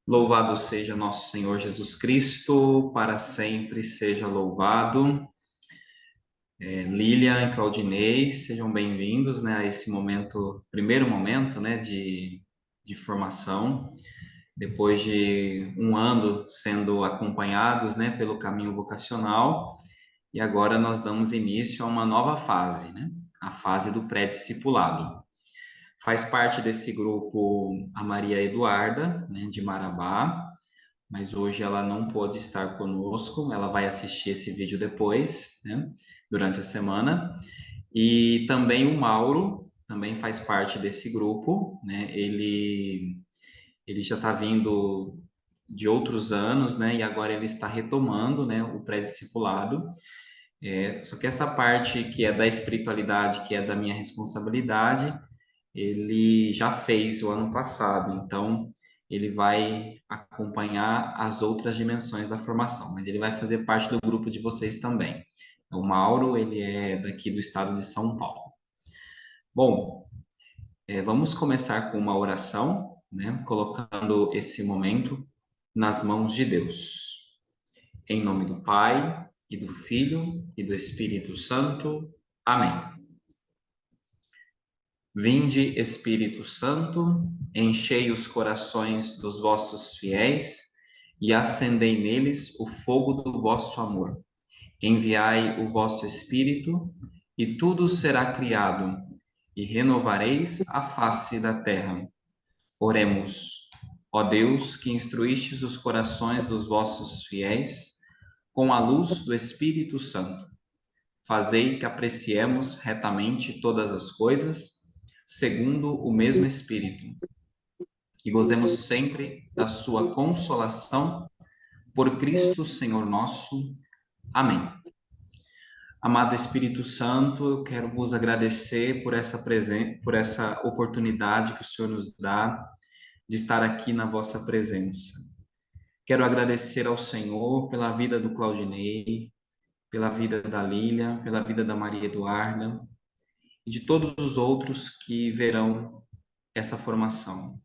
Louvado seja nosso Senhor Jesus Cristo, para sempre seja louvado. Lilian e Claudinei, sejam bem-vindos, né, a esse momento, primeiro momento, né, de formação, depois de um ano sendo acompanhados, né, pelo caminho vocacional, e agora nós damos início a uma nova fase, né, a fase do pré-discipulado. Faz parte desse grupo a Maria Eduarda, né, de Marabá, mas hoje ela não pôde estar conosco, ela vai assistir esse vídeo depois, né, durante a semana. E também o Mauro também faz parte desse grupo, né? Ele já está vindo de outros anos, né? E agora ele está retomando, né, o pré-discipulado. Só que essa parte que é da espiritualidade, que é da minha responsabilidade, ele já fez o ano passado, então ele vai acompanhar as outras dimensões da formação, mas ele vai fazer parte do grupo de vocês também. O Mauro, ele é daqui do estado de São Paulo. Bom, vamos começar com uma oração, né, colocando esse momento nas mãos de Deus. Em nome do Pai, e do Filho, e do Espírito Santo. Amém. Vinde, Espírito Santo, enchei os corações dos vossos fiéis e acendei neles o fogo do vosso amor. Enviai o vosso Espírito, e tudo será criado, e renovareis a face da terra. Oremos. Ó Deus, que instruístes os corações dos vossos fiéis com a luz do Espírito Santo, fazei que apreciemos retamente todas as coisas, segundo o mesmo Espírito, e gozemos sempre da sua consolação, por Cristo Senhor nosso. Amém. Amado Espírito Santo, eu quero vos agradecer por essa por essa oportunidade que o Senhor nos dá de estar aqui na vossa presença. Quero agradecer ao Senhor pela vida do Claudinei, pela vida da Lília, pela vida da Maria Eduarda, e de todos os outros que verão essa formação.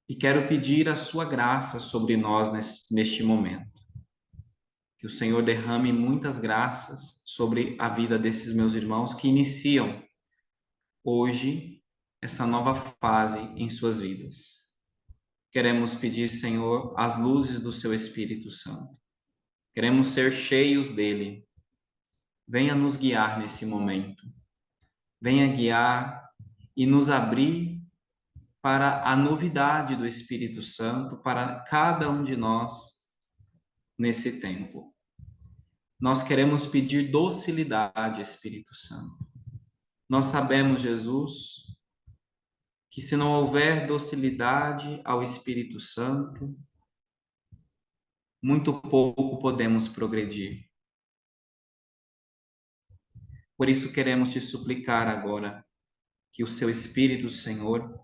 E quero pedir a sua graça sobre nós neste momento. Que o Senhor derrame muitas graças sobre a vida desses meus irmãos que iniciam hoje essa nova fase em suas vidas. Queremos pedir, Senhor, as luzes do seu Espírito Santo. Queremos ser cheios dele. Venha nos guiar nesse momento. Venha guiar e nos abrir para a novidade do Espírito Santo para cada um de nós nesse tempo. Nós queremos pedir docilidade, Espírito Santo. Nós sabemos, Jesus, que se não houver docilidade ao Espírito Santo, muito pouco podemos progredir. Por isso queremos te suplicar agora que o seu Espírito, Senhor,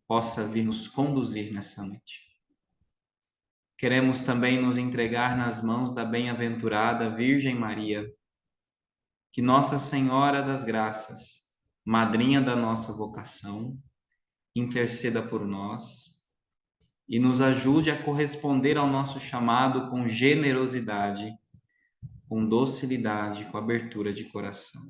possa vir nos conduzir nessa noite. Queremos também nos entregar nas mãos da bem-aventurada Virgem Maria, que Nossa Senhora das Graças, madrinha da nossa vocação, interceda por nós e nos ajude a corresponder ao nosso chamado com generosidade, com docilidade, com abertura de coração.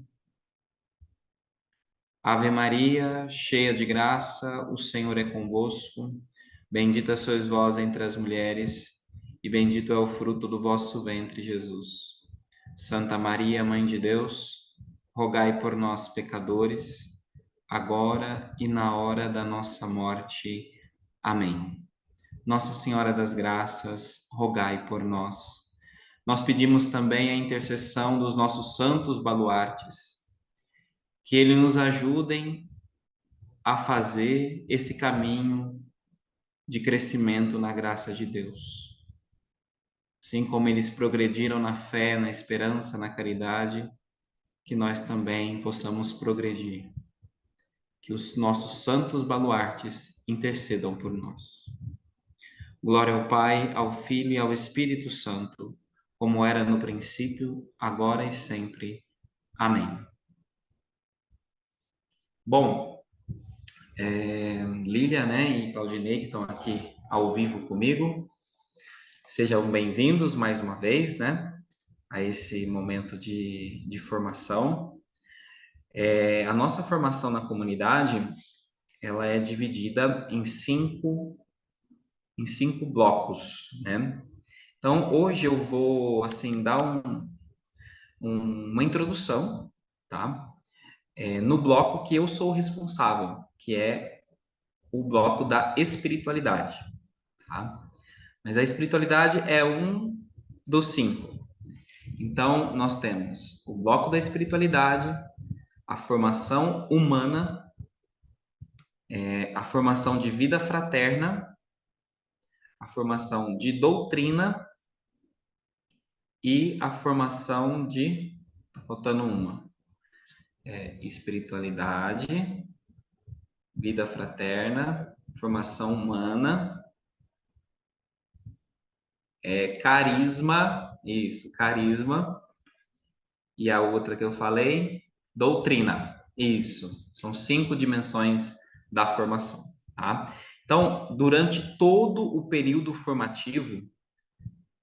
Ave Maria, cheia de graça, o Senhor é convosco. Bendita sois vós entre as mulheres, e bendito é o fruto do vosso ventre, Jesus. Santa Maria, Mãe de Deus, rogai por nós, pecadores, agora e na hora da nossa morte. Amém. Nossa Senhora das Graças, rogai por nós. Nós pedimos também a intercessão dos nossos santos baluartes, que eles nos ajudem a fazer esse caminho de crescimento na graça de Deus. Assim como eles progrediram na fé, na esperança, na caridade, que nós também possamos progredir. Que os nossos santos baluartes intercedam por nós. Glória ao Pai, ao Filho e ao Espírito Santo, como era no princípio, agora e sempre. Amém. Bom, Lília, né, e Claudinei, que estão aqui ao vivo comigo. Sejam bem-vindos mais uma vez, né, a esse momento de formação. A nossa formação na comunidade, ela é dividida em cinco blocos, né? Então, hoje eu vou, assim, dar uma introdução, tá? No bloco que eu sou responsável, que é o bloco da espiritualidade, tá? Mas a espiritualidade é um dos cinco. Então, nós temos o bloco da espiritualidade, a formação humana, a formação de vida fraterna, a formação de doutrina e a formação de... Tá faltando uma. Espiritualidade, vida fraterna, formação humana, carisma, isso, carisma, e a outra que eu falei, doutrina. Isso, são cinco dimensões da formação, tá? Então, durante todo o período formativo,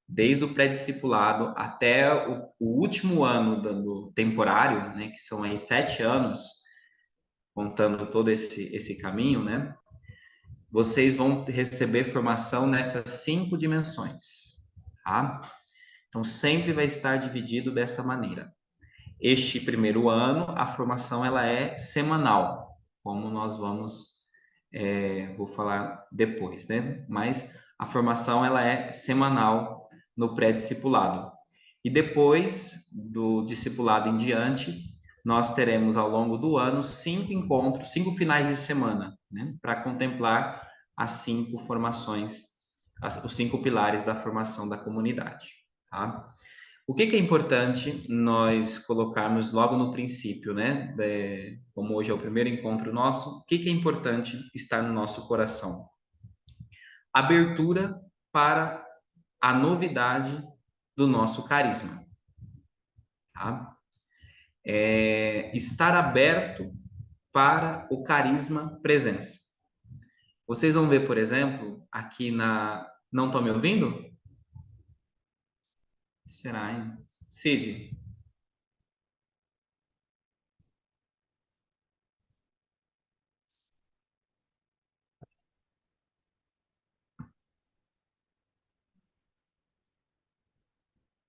desde o pré-discipulado até o último ano do temporário, né, que são aí 7 anos, contando todo esse caminho, né, vocês vão receber formação nessas cinco dimensões, tá? Então, sempre vai estar dividido dessa maneira. Este primeiro ano, a formação ela é semanal, como nós vou falar depois, né? Mas a formação ela é semanal no pré-discipulado. E depois do discipulado em diante, nós teremos ao longo do ano 5 encontros, 5 finais de semana, né? Para contemplar as 5 formações, os 5 pilares da formação da comunidade, tá? O que é importante nós colocarmos logo no princípio, né? Como hoje é o primeiro encontro nosso, o que é importante estar no nosso coração? Abertura para a novidade do nosso carisma, tá? Estar aberto para o carisma presença. Vocês vão ver, por exemplo, aqui na... Não estão me ouvindo? Será, hein? Cid?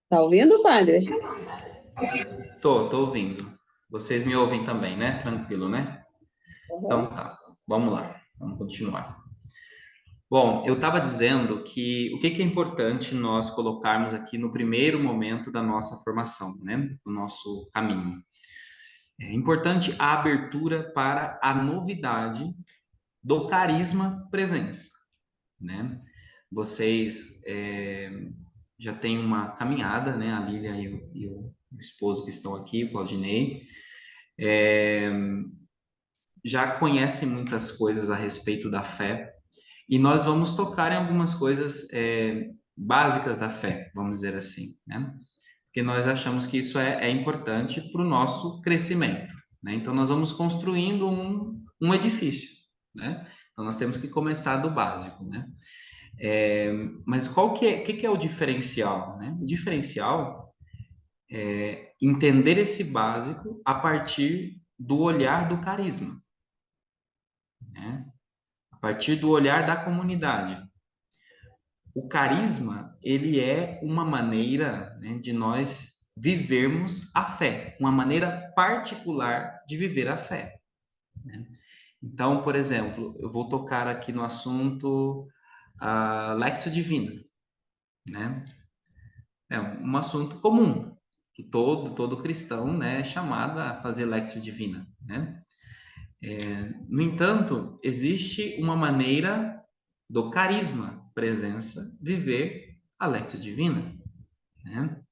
Tá ouvindo, padre? Tô ouvindo. Vocês me ouvem também, né? Tranquilo, né? Uhum. Então tá, vamos lá, vamos continuar. Bom, eu estava dizendo que o que é importante nós colocarmos aqui no primeiro momento da nossa formação, né? Do nosso caminho. É importante a abertura para a novidade do carisma presença, né? Vocês já têm uma caminhada, né? A Lília e o esposo que estão aqui, o Claudinei, é, já conhecem muitas coisas a respeito da fé. E nós vamos tocar em algumas coisas básicas da fé, vamos dizer assim, né? Porque nós achamos que isso é importante para o nosso crescimento, né? Então, nós vamos construindo um edifício, né? Então, nós temos que começar do básico, né? Mas que é o diferencial, né? O diferencial é entender esse básico a partir do olhar do carisma, né? A partir do olhar da comunidade. O carisma, ele é uma maneira, né, de nós vivermos a fé, uma maneira particular de viver a fé, né? Então, por exemplo, eu vou tocar aqui no assunto Lectio Divina, né? É um assunto comum, que todo cristão, né, é chamado a fazer Lectio Divina, né? No entanto, existe uma maneira do carisma presença viver a Lectio Divina, né?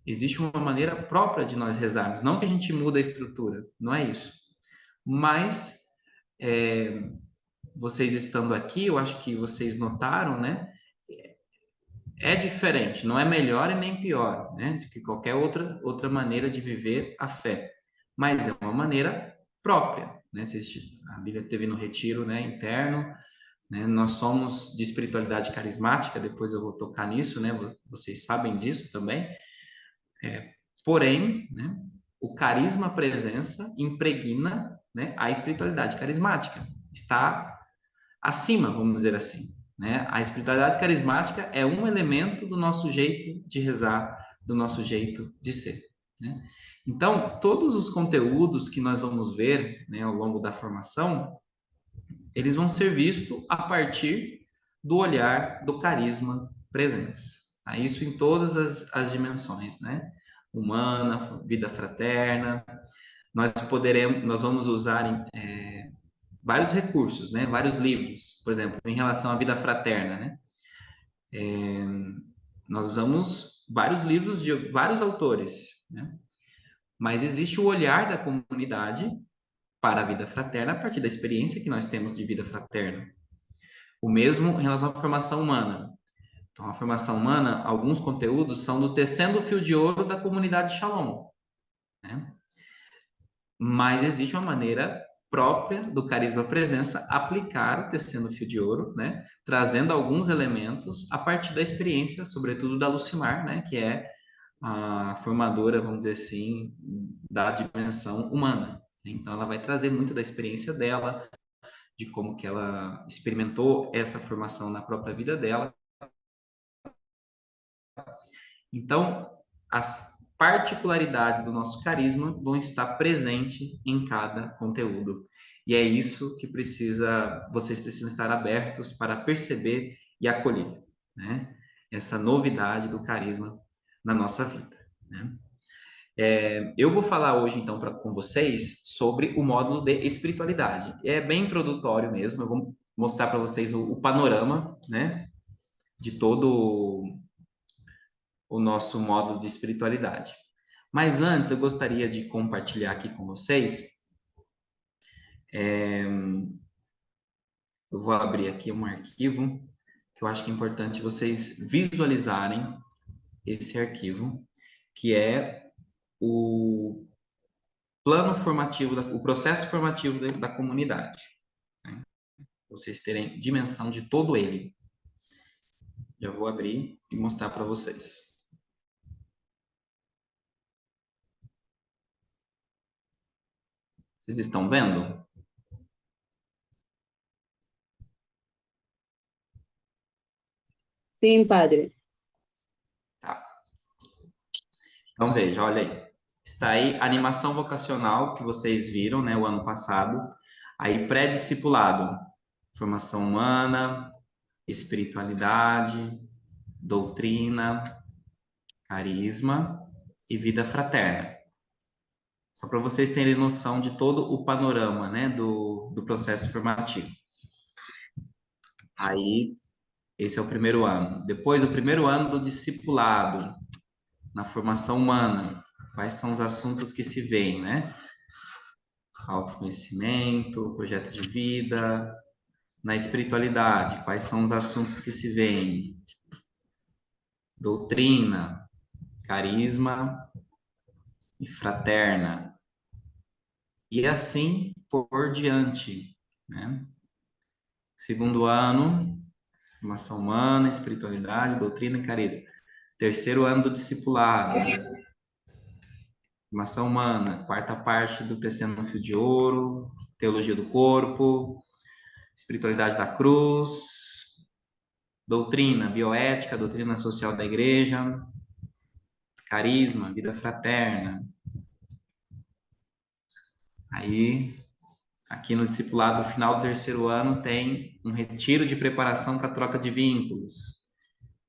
Existe uma maneira própria de nós rezarmos, não que a gente muda a estrutura, não é isso. Mas vocês estando aqui, eu acho que vocês notaram, né? É diferente, não é melhor e nem pior, né? Do que qualquer outra maneira de viver a fé, mas é uma maneira própria, né? A Bíblia teve no retiro, né, interno, né? Nós somos de espiritualidade carismática, depois eu vou tocar nisso, né? Vocês sabem disso também. Porém, né, o carisma presença impregna, né, a espiritualidade carismática. Está acima, vamos dizer assim, né? A espiritualidade carismática é um elemento do nosso jeito de rezar, do nosso jeito de ser, né? Então, todos os conteúdos que nós vamos ver, né, ao longo da formação, eles vão ser vistos a partir do olhar do carisma presença. Tá? Isso em todas as dimensões, né? Humana, vida fraterna. Nós vamos usar vários recursos, né? Vários livros, por exemplo, em relação à vida fraterna, né? Nós usamos vários livros de vários autores, né? Mas existe o olhar da comunidade para a vida fraterna a partir da experiência que nós temos de vida fraterna. O mesmo em relação à formação humana. Então, a formação humana, alguns conteúdos são do tecendo o fio de ouro da comunidade Shalom, né? Mas existe uma maneira própria do carisma presença aplicar o tecendo o fio de ouro, né? Trazendo alguns elementos a partir da experiência, sobretudo da Lucimar, né? Que é a formadora, vamos dizer assim, da dimensão humana. Então, ela vai trazer muito da experiência dela, de como que ela experimentou essa formação na própria vida dela. Então, as particularidades do nosso carisma vão estar presentes em cada conteúdo. E é isso que vocês precisam estar abertos para perceber e acolher, né? Essa novidade do carisma na nossa vida, né? Eu vou falar hoje, então, com vocês sobre o módulo de espiritualidade. É bem introdutório mesmo, eu vou mostrar para vocês o panorama, né, de todo o nosso módulo de espiritualidade. Mas antes, eu gostaria de compartilhar aqui com vocês. Eu vou abrir aqui um arquivo que eu acho que é importante vocês visualizarem esse arquivo, que é o plano formativo, o processo formativo da comunidade. Né? Vocês terem dimensão de todo ele. Já vou abrir e mostrar para vocês. Vocês estão vendo? Sim, padre. Tá. Então veja, olha aí. Está aí a animação vocacional que vocês viram, né, o ano passado. Aí pré-discipulado, formação humana, espiritualidade, doutrina, carisma e vida fraterna. Só para vocês terem noção de todo o panorama, né, do processo formativo. Aí, esse é o primeiro ano. Depois, o primeiro ano do discipulado, na formação humana. Quais são os assuntos que se veem, né? Autoconhecimento, projeto de vida. Na espiritualidade, quais são os assuntos que se veem? Doutrina, carisma e fraterna. E assim por diante, né? Segundo ano, formação humana, espiritualidade, doutrina e carisma. Terceiro ano do discipulado, formação humana, quarta parte do Tecendo no Fio de Ouro, teologia do corpo, espiritualidade da cruz, doutrina, bioética, doutrina social da igreja, carisma, vida fraterna. Aí, aqui no discipulado, no final do terceiro ano, tem um retiro de preparação para troca de vínculos.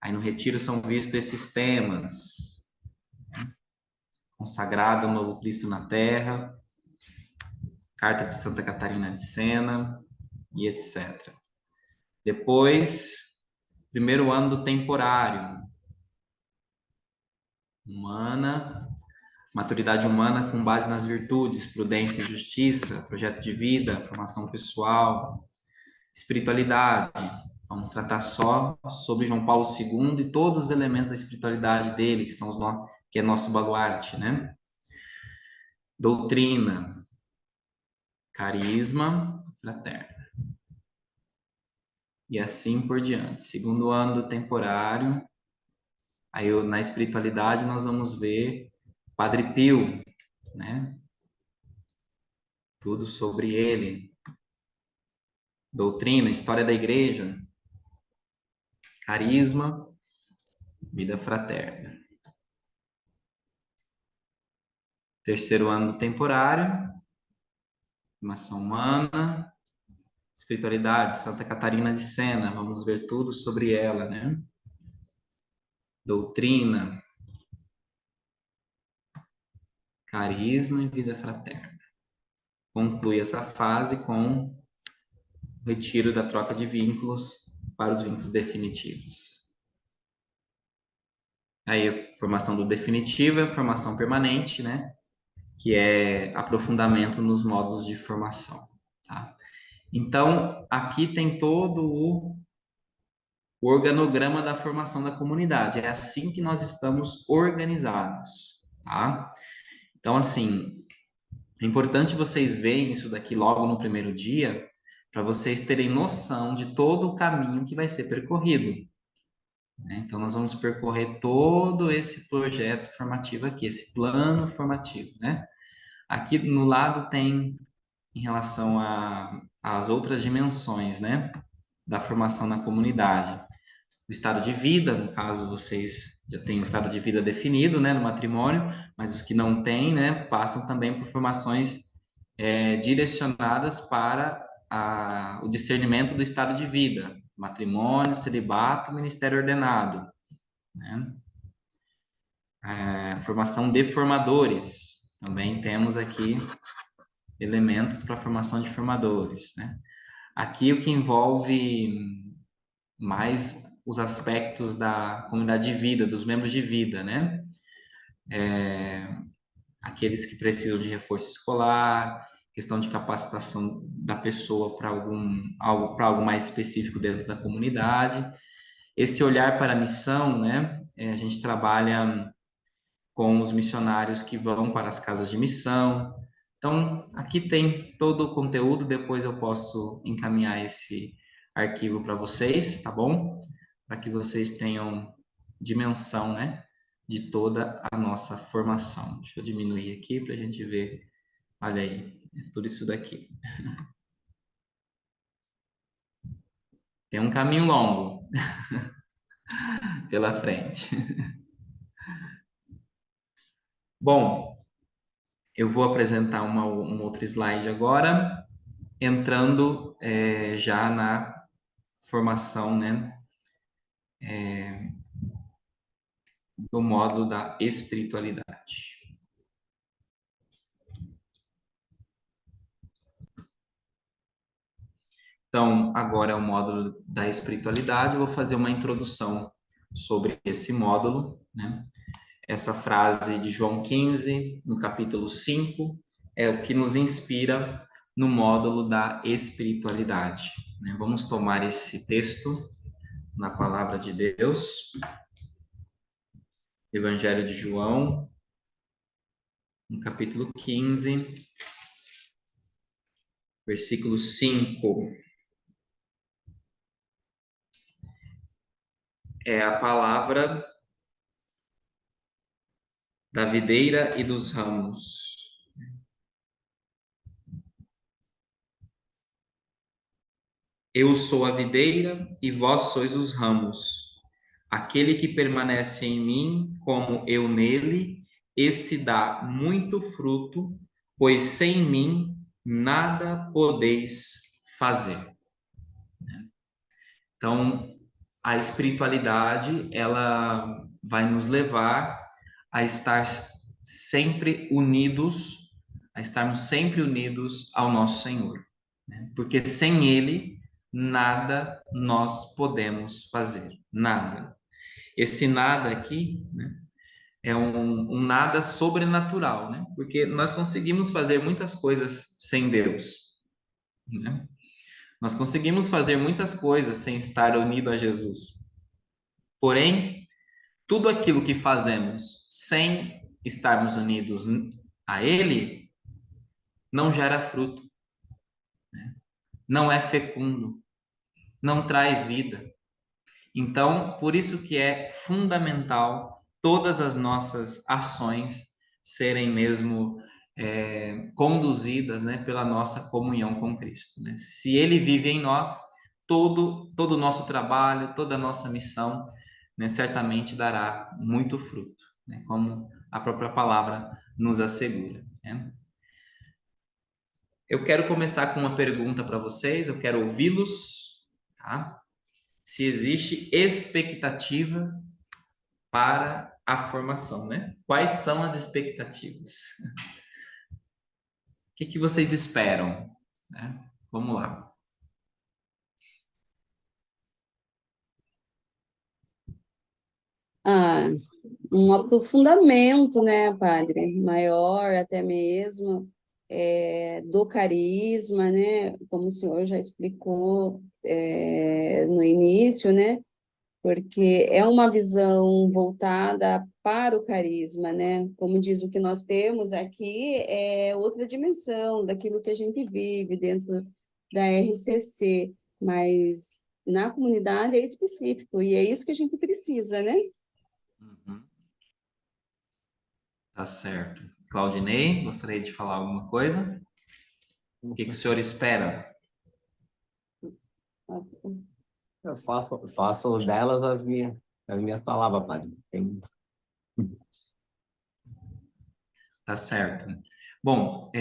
Aí no retiro são vistos esses temas: consagrado ao novo Cristo na Terra, carta de Santa Catarina de Sena e etc. Depois, primeiro ano do temporário, humana, maturidade humana com base nas virtudes, prudência e justiça, projeto de vida, formação pessoal, espiritualidade. Vamos tratar só sobre João Paulo II e todos os elementos da espiritualidade dele, que é nosso baluarte, né? Doutrina, carisma, fraterno. e assim por diante. Segundo ano do temporário, aí na espiritualidade nós vamos ver Padre Pio, né? Tudo sobre ele. Doutrina, história da igreja, carisma, vida fraterna. Terceiro ano do temporário, formação humana, espiritualidade, Santa Catarina de Sena, vamos ver tudo sobre ela, né? Doutrina, carisma e vida fraterna. Conclui essa fase com o retiro da troca de vínculos para os vínculos definitivos. Aí a formação do definitivo é a formação permanente, né? Que é aprofundamento nos módulos de formação, tá? Então, aqui tem todo o organograma da formação da comunidade. É assim que nós estamos organizados, tá? Então, assim, é importante vocês verem isso daqui logo no primeiro dia, para vocês terem noção de todo o caminho que vai ser percorrido, né? Então, nós vamos percorrer todo esse projeto formativo aqui, esse plano formativo, né? Aqui no lado tem em relação às outras dimensões, né, da formação na comunidade. O estado de vida, no caso, vocês já têm o estado de vida definido, né, no matrimônio, mas os que não têm, né, passam também por formações direcionadas para o discernimento do estado de vida, matrimônio, celibato, ministério ordenado, né? Formação de formadores, também temos aqui elementos para a formação de formadores, né? Aqui o que envolve mais os aspectos da comunidade de vida, dos membros de vida, né? Aqueles que precisam de reforço escolar, questão de capacitação da pessoa para algo mais específico dentro da comunidade. Esse olhar para a missão, né? A gente trabalha com os missionários que vão para as casas de missão. Então, aqui tem todo o conteúdo, depois eu posso encaminhar esse arquivo para vocês, tá bom? Para que vocês tenham dimensão, né, de toda a nossa formação. Deixa eu diminuir aqui para a gente ver. Olha aí, é tudo isso daqui. Tem um caminho longo pela frente. Bom, eu vou apresentar um outro slide agora, entrando já na formação, né, do módulo da espiritualidade. Então, agora é o módulo da espiritualidade. Eu vou fazer uma introdução sobre esse módulo, né? Essa frase de João 15, no capítulo 5, é o que nos inspira no módulo da espiritualidade, né? Vamos tomar esse texto na palavra de Deus, Evangelho de João, no capítulo 15, versículo 5. É a palavra da videira e dos ramos. Eu sou a videira e vós sois os ramos. Aquele que permanece em mim, como eu nele, esse dá muito fruto, pois sem mim nada podeis fazer. Então, a espiritualidade, ela vai nos levar a estar sempre unidos, a estarmos sempre unidos ao nosso Senhor, né? Porque sem Ele, nada nós podemos fazer, nada. Esse nada aqui, né, é um nada sobrenatural, né? Porque nós conseguimos fazer muitas coisas sem Deus, né? Nós conseguimos fazer muitas coisas sem estar unido a Jesus. Porém, tudo aquilo que fazemos sem estarmos unidos a Ele não gera fruto, não é fecundo, não traz vida. Então, por isso que é fundamental todas as nossas ações serem mesmo conduzidas, né, pela nossa comunhão com Cristo, né? Se Ele vive em nós, todo o nosso trabalho, toda a nossa missão, né, certamente dará muito fruto, né, como a própria palavra nos assegura, né? Eu quero começar com uma pergunta para vocês, eu quero ouvi-los, tá? Se existe expectativa para a formação, né? Quais são as expectativas? O que vocês esperam, né? Vamos lá. Ah, um aprofundamento, né, padre? Maior até mesmo do carisma, né? Como o senhor já explicou no início, né? Porque é uma visão voltada para o carisma, né? Como diz o que nós temos aqui, é outra dimensão daquilo que a gente vive dentro da RCC, mas na comunidade é específico, e é isso que a gente precisa, né? Uhum. Tá certo. Claudinei, gostaria de falar alguma coisa? O que o senhor espera? Eu faço delas as minhas palavras, padre. Tá certo. Bom,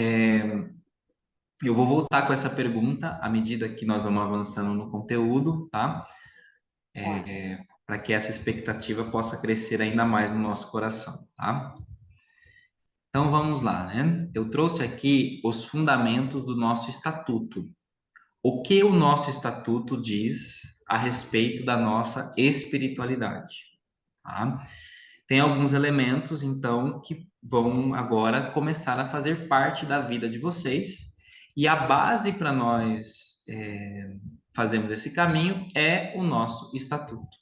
eu vou voltar com essa pergunta à medida que nós vamos avançando no conteúdo, tá? Para que essa expectativa possa crescer ainda mais no nosso coração, tá? Então vamos lá, né? Eu trouxe aqui os fundamentos do nosso estatuto. O que o nosso estatuto diz a respeito da nossa espiritualidade, tá? Tem alguns elementos, então, que vão agora começar a fazer parte da vida de vocês, e a base para nós fazermos esse caminho é o nosso estatuto,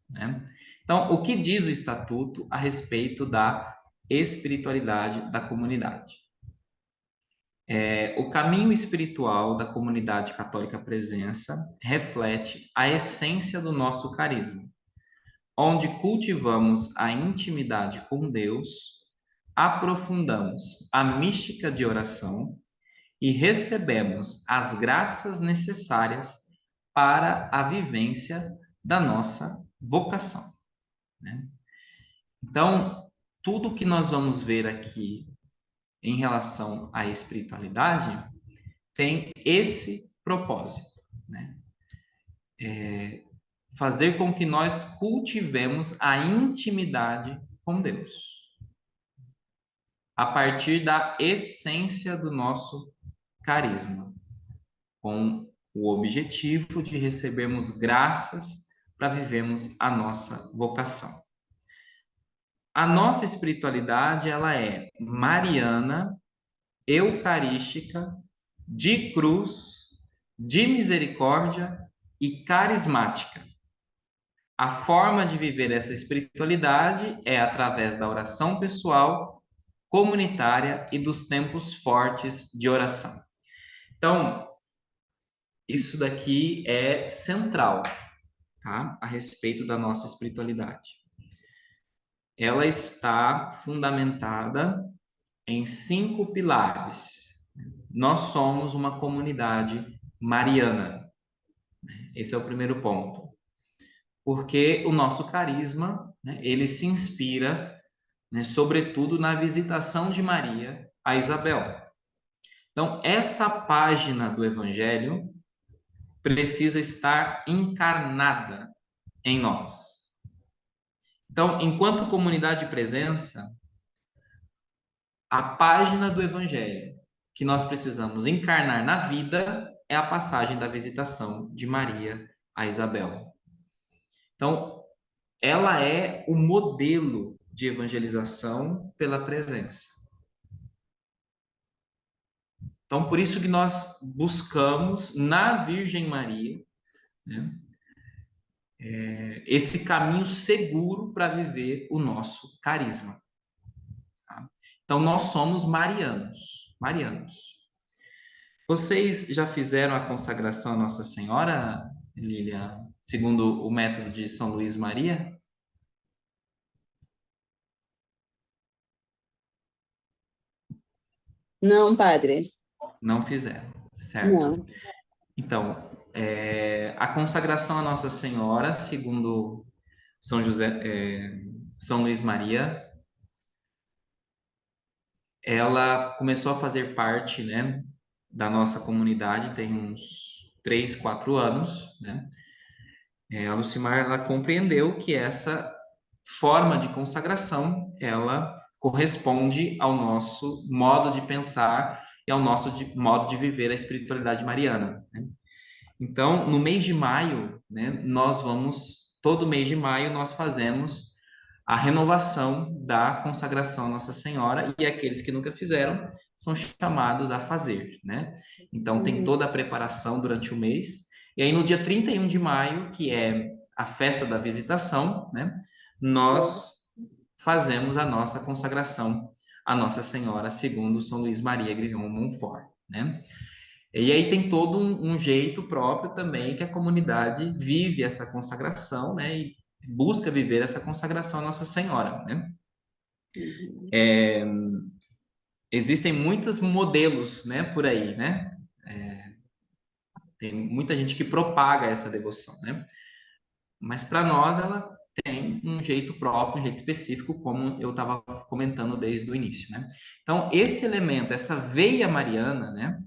né? Então, o que diz o estatuto a respeito da espiritualidade da comunidade? O caminho espiritual da comunidade católica Presença reflete a essência do nosso carisma, onde cultivamos a intimidade com Deus, aprofundamos a mística de oração e recebemos as graças necessárias para a vivência da nossa vocação, né? Então, tudo que nós vamos ver aqui em relação à espiritualidade tem esse propósito, né? Fazer com que nós cultivemos a intimidade com Deus, a partir da essência do nosso carisma, com o objetivo de recebermos graças para vivermos a nossa vocação. A nossa espiritualidade, ela é mariana, eucarística, de cruz, de misericórdia e carismática. A forma de viver essa espiritualidade é através da oração pessoal, comunitária e dos tempos fortes de oração. Então, isso daqui é central, tá? A respeito da nossa espiritualidade. Ela está fundamentada em 5 pilares. Nós somos uma comunidade mariana. Esse é o primeiro ponto. Porque o nosso carisma, né, ele se inspira, né, sobretudo na visitação de Maria a Isabel. Então, essa página do Evangelho precisa estar encarnada em nós. Então, enquanto comunidade de presença, a página do Evangelho que nós precisamos encarnar na vida é a passagem da visitação de Maria a Isabel. Então, ela é o modelo de evangelização pela presença. Então, por isso que nós buscamos na Virgem Maria, né, esse caminho seguro para viver o nosso carisma. Tá? Então, nós somos marianos. Marianos. Vocês já fizeram a consagração a Nossa Senhora, Lília, segundo o método de São Luís Maria? Não, padre, Não fizeram, certo? não. Então, a consagração a Nossa Senhora, segundo São José, São Luís Maria, ela começou a fazer parte, né, da nossa comunidade tem uns 3, 4 anos, né? A Lucimar, ela compreendeu que essa forma de consagração, ela corresponde ao nosso modo de pensar e ao nosso modo de viver a espiritualidade mariana, né? Então, no mês de maio, né, todo mês de maio, nós fazemos a renovação da consagração à Nossa Senhora e aqueles que nunca fizeram são chamados a fazer, né? Então, tem Uhum. toda a preparação durante o mês. E aí, no dia 31 de maio, que é a festa da visitação, né, nós fazemos a nossa consagração à Nossa Senhora, segundo São Luís Maria Grignon Montfort, né? E aí tem todo um jeito próprio também que a comunidade vive essa consagração, né? E busca viver essa consagração à Nossa Senhora, né? Uhum. Existem muitos modelos, né, por aí, né? Tem muita gente que propaga essa devoção, né? Mas para nós ela tem um jeito próprio, um jeito específico, como eu estava comentando desde o início, né? Então, esse elemento, essa veia mariana, né?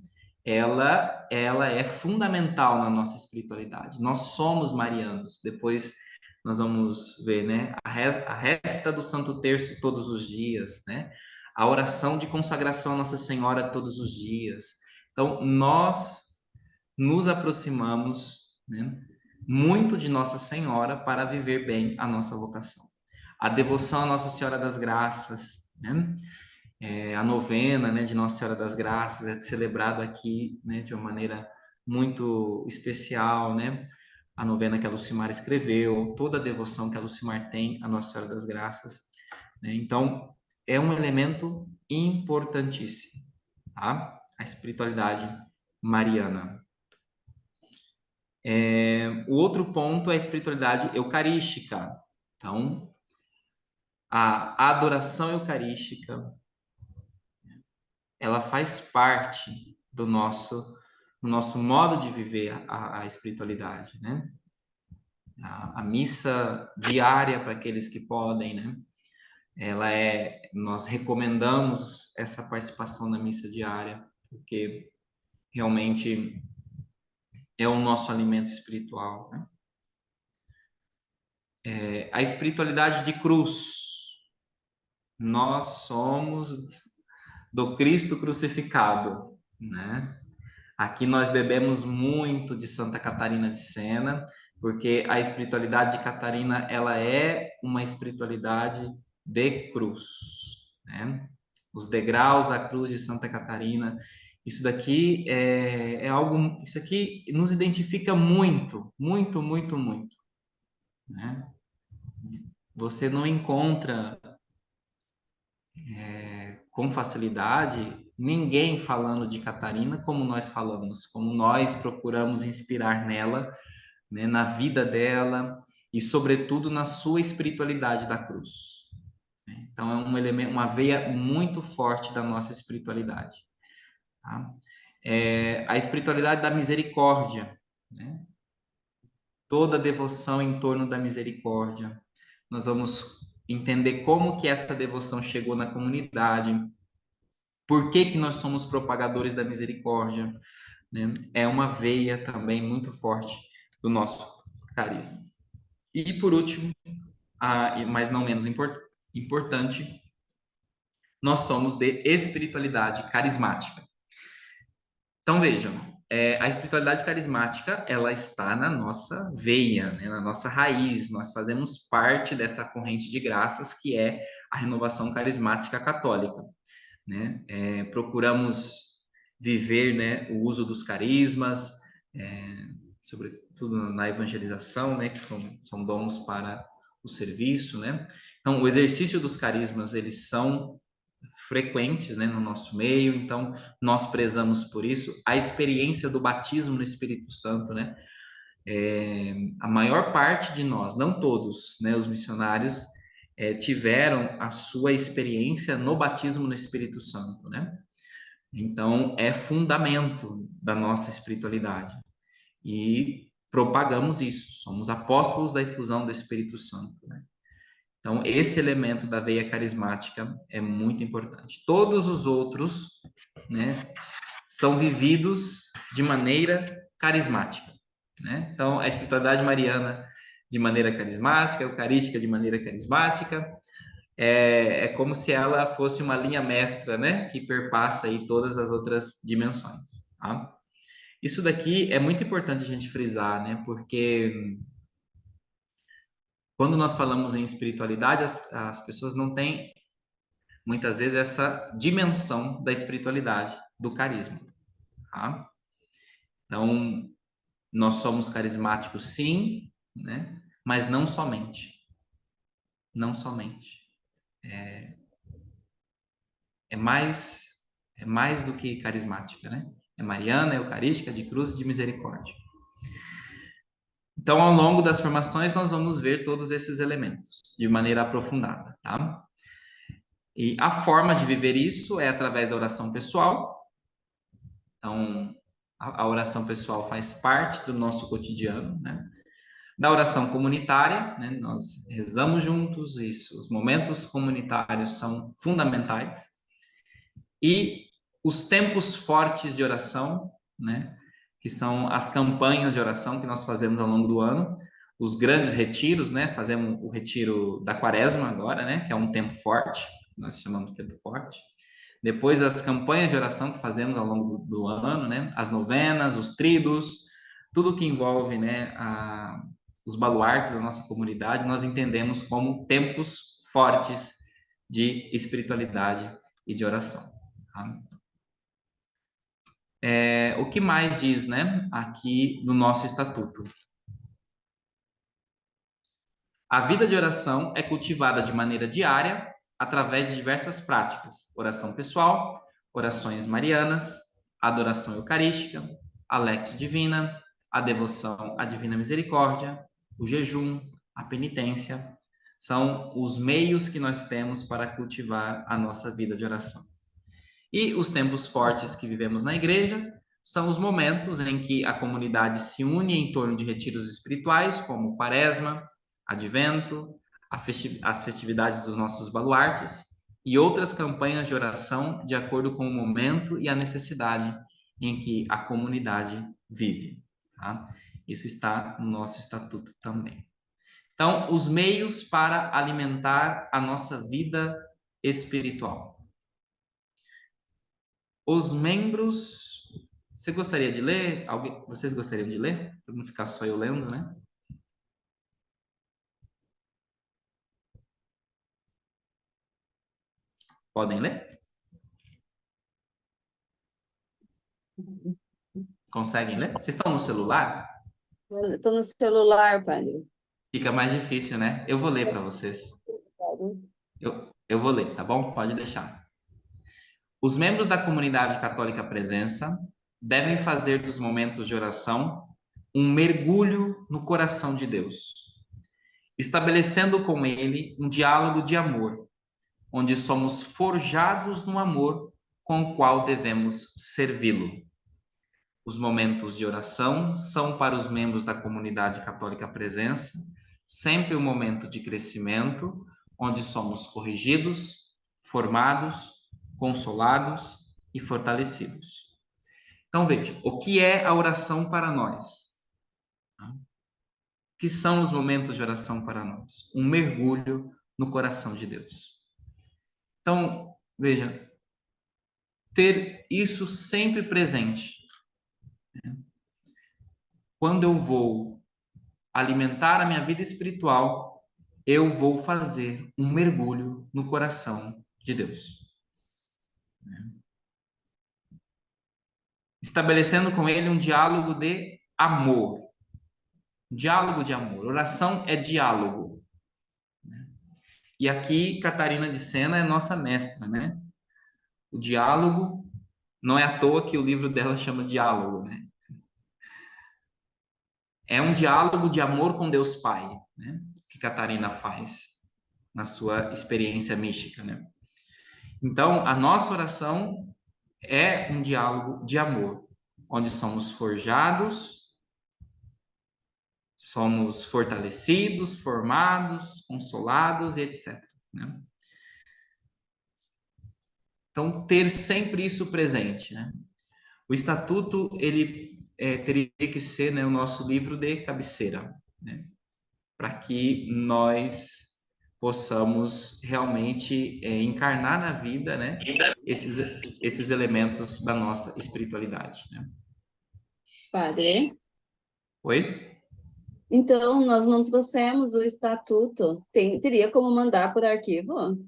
Ela é fundamental na nossa espiritualidade. Nós somos marianos. Depois nós vamos ver, né? A resta do Santo Terço todos os dias, né? A oração de consagração à Nossa Senhora todos os dias. Então, nós nos aproximamos, né, muito de Nossa Senhora para viver bem a nossa vocação. A devoção à Nossa Senhora das Graças, né? A novena, né, de Nossa Senhora das Graças é celebrada aqui, né, de uma maneira muito especial, né? A novena que a Lucimar escreveu, toda a devoção que a Lucimar tem à Nossa Senhora das Graças, né? Então, é um elemento importantíssimo, tá? A espiritualidade mariana. O outro ponto é a espiritualidade eucarística. Então, a adoração eucarística, ela faz parte do nosso modo de viver a espiritualidade, né? A missa diária para aqueles que podem, né? Nós recomendamos essa participação na missa diária, porque realmente é o nosso alimento espiritual, né? A espiritualidade de cruz. Nós somos do Cristo crucificado, né? Aqui nós bebemos muito de Santa Catarina de Sena, porque a espiritualidade de Catarina, ela é uma espiritualidade de cruz, né? Os degraus da cruz de Santa Catarina, isso daqui é algo, isso aqui nos identifica muito, muito, muito, muito, né? Você não encontra com facilidade ninguém falando de Catarina como nós falamos, como nós procuramos inspirar nela, né, na vida dela e, sobretudo, na sua espiritualidade da cruz. Então, é um elemento, uma veia muito forte da nossa espiritualidade. Tá? A espiritualidade da misericórdia, né? Toda devoção em torno da misericórdia. Nós vamos entender como que essa devoção chegou na comunidade, por que que nós somos propagadores da misericórdia, né? É uma veia também muito forte do nosso carisma. E por último, mas não menos importante, nós somos de espiritualidade carismática. Então vejam, a espiritualidade carismática ela está na nossa veia, né? Na nossa raiz. Nós fazemos parte dessa corrente de graças que é a renovação carismática católica, né? Procuramos viver, né, o uso dos carismas, sobretudo na evangelização, né, que são dons para o serviço, né? Então, o exercício dos carismas, eles são frequentes, né, no nosso meio, então nós prezamos por isso. A experiência do batismo no Espírito Santo, né? A maior parte de nós, não todos, né, os missionários, tiveram a sua experiência no batismo no Espírito Santo, né? Então, é fundamento da nossa espiritualidade. E propagamos isso, somos apóstolos da efusão do Espírito Santo, né? Então, esse elemento da veia carismática é muito importante. Todos os outros, né, são vividos de maneira carismática, né? Então, a espiritualidade mariana de maneira carismática, a eucarística de maneira carismática, é como se ela fosse uma linha mestra, né, que perpassa aí todas as outras dimensões, tá? Isso daqui é muito importante a gente frisar, né, porque quando nós falamos em espiritualidade, as pessoas não têm muitas vezes essa dimensão da espiritualidade, do carisma, tá? Então, nós somos carismáticos, sim, né? Mas não somente. Não somente. É mais, é mais do que carismática, né? É mariana, é eucarística, de cruz e de misericórdia. Então, ao longo das formações, nós vamos ver todos esses elementos de maneira aprofundada, tá? E a forma de viver isso é através da oração pessoal. Então, a oração pessoal faz parte do nosso cotidiano, né? Da oração comunitária, né? Nós rezamos juntos, isso, os momentos comunitários são fundamentais. E os tempos fortes de oração, né? Que são as campanhas de oração que nós fazemos ao longo do ano, os grandes retiros, né? Fazemos o retiro da Quaresma agora, né? Que é um tempo forte, nós chamamos de tempo forte. Depois as campanhas de oração que fazemos ao longo do ano, né? As novenas, os tridos, tudo que envolve, né? Os baluartes da nossa comunidade, nós entendemos como tempos fortes de espiritualidade e de oração. Tá? O que mais diz, né? Aqui no nosso estatuto. A vida de oração é cultivada de maneira diária através de diversas práticas: oração pessoal, orações marianas, adoração eucarística, a Lectio Divina, a devoção à Divina Misericórdia, o jejum, a penitência. São os meios que nós temos para cultivar a nossa vida de oração. E os tempos fortes que vivemos na igreja são os momentos em que a comunidade se une em torno de retiros espirituais, como o Quaresma, Advento, as festividades dos nossos baluartes e outras campanhas de oração de acordo com o momento e a necessidade em que a comunidade vive. Tá? Isso está no nosso estatuto também. Então, os meios para alimentar a nossa vida espiritual. Os membros. Você gostaria de ler? Vocês gostariam de ler? Para não ficar só eu lendo, né? Podem ler? Conseguem ler? Vocês estão no celular? Estou no celular, padre. Fica mais difícil, né? Eu vou ler para vocês. Eu vou ler, tá bom? Pode deixar. Os membros da comunidade católica Presença devem fazer dos momentos de oração um mergulho no coração de Deus, estabelecendo com ele um diálogo de amor, onde somos forjados no amor com o qual devemos servi-lo. Os momentos de oração são para os membros da comunidade católica Presença sempre um momento de crescimento, onde somos corrigidos, formados, consolados e fortalecidos. Então veja, o que é a oração para nós? O que são os momentos de oração para nós? Um mergulho no coração de Deus. Então, veja, ter isso sempre presente. Quando eu vou alimentar a minha vida espiritual, eu vou fazer um mergulho no coração de Deus. Estabelecendo com ele um diálogo de amor. Diálogo de amor. Oração é diálogo. E aqui, Catarina de Sena é nossa mestra, né? O diálogo, não é à toa que o livro dela chama Diálogo, né? é um diálogo de amor com Deus Pai, né? Que Catarina faz na sua experiência mística, né? Então, a nossa oração é um diálogo de amor, onde somos forjados, somos fortalecidos, formados, consolados e etc, né? Então, ter sempre isso presente, né? O estatuto, ele teria que ser, né, o nosso livro de cabeceira, né? Para que nós possamos realmente encarnar na vida, né, esses elementos da nossa espiritualidade, né? Padre. Oi? Então, nós não trouxemos o estatuto. Teria como mandar por arquivo?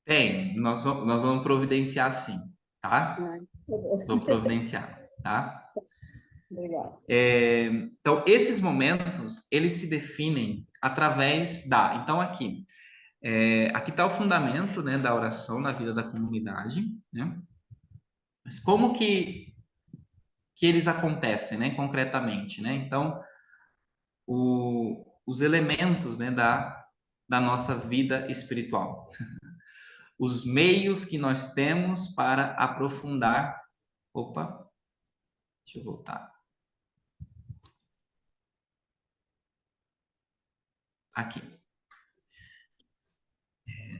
Tem, nós vamos providenciar sim, tá? Ai, tá bom. Vamos providenciar, tá? Obrigada. Então, esses momentos, eles se definem através da... Então, aqui está o fundamento, né, da oração na vida da comunidade, né? Mas como que eles acontecem, né, concretamente, né? Então, os elementos, né, da nossa vida espiritual. Os meios que nós temos para aprofundar... Opa, deixa eu voltar. Aqui.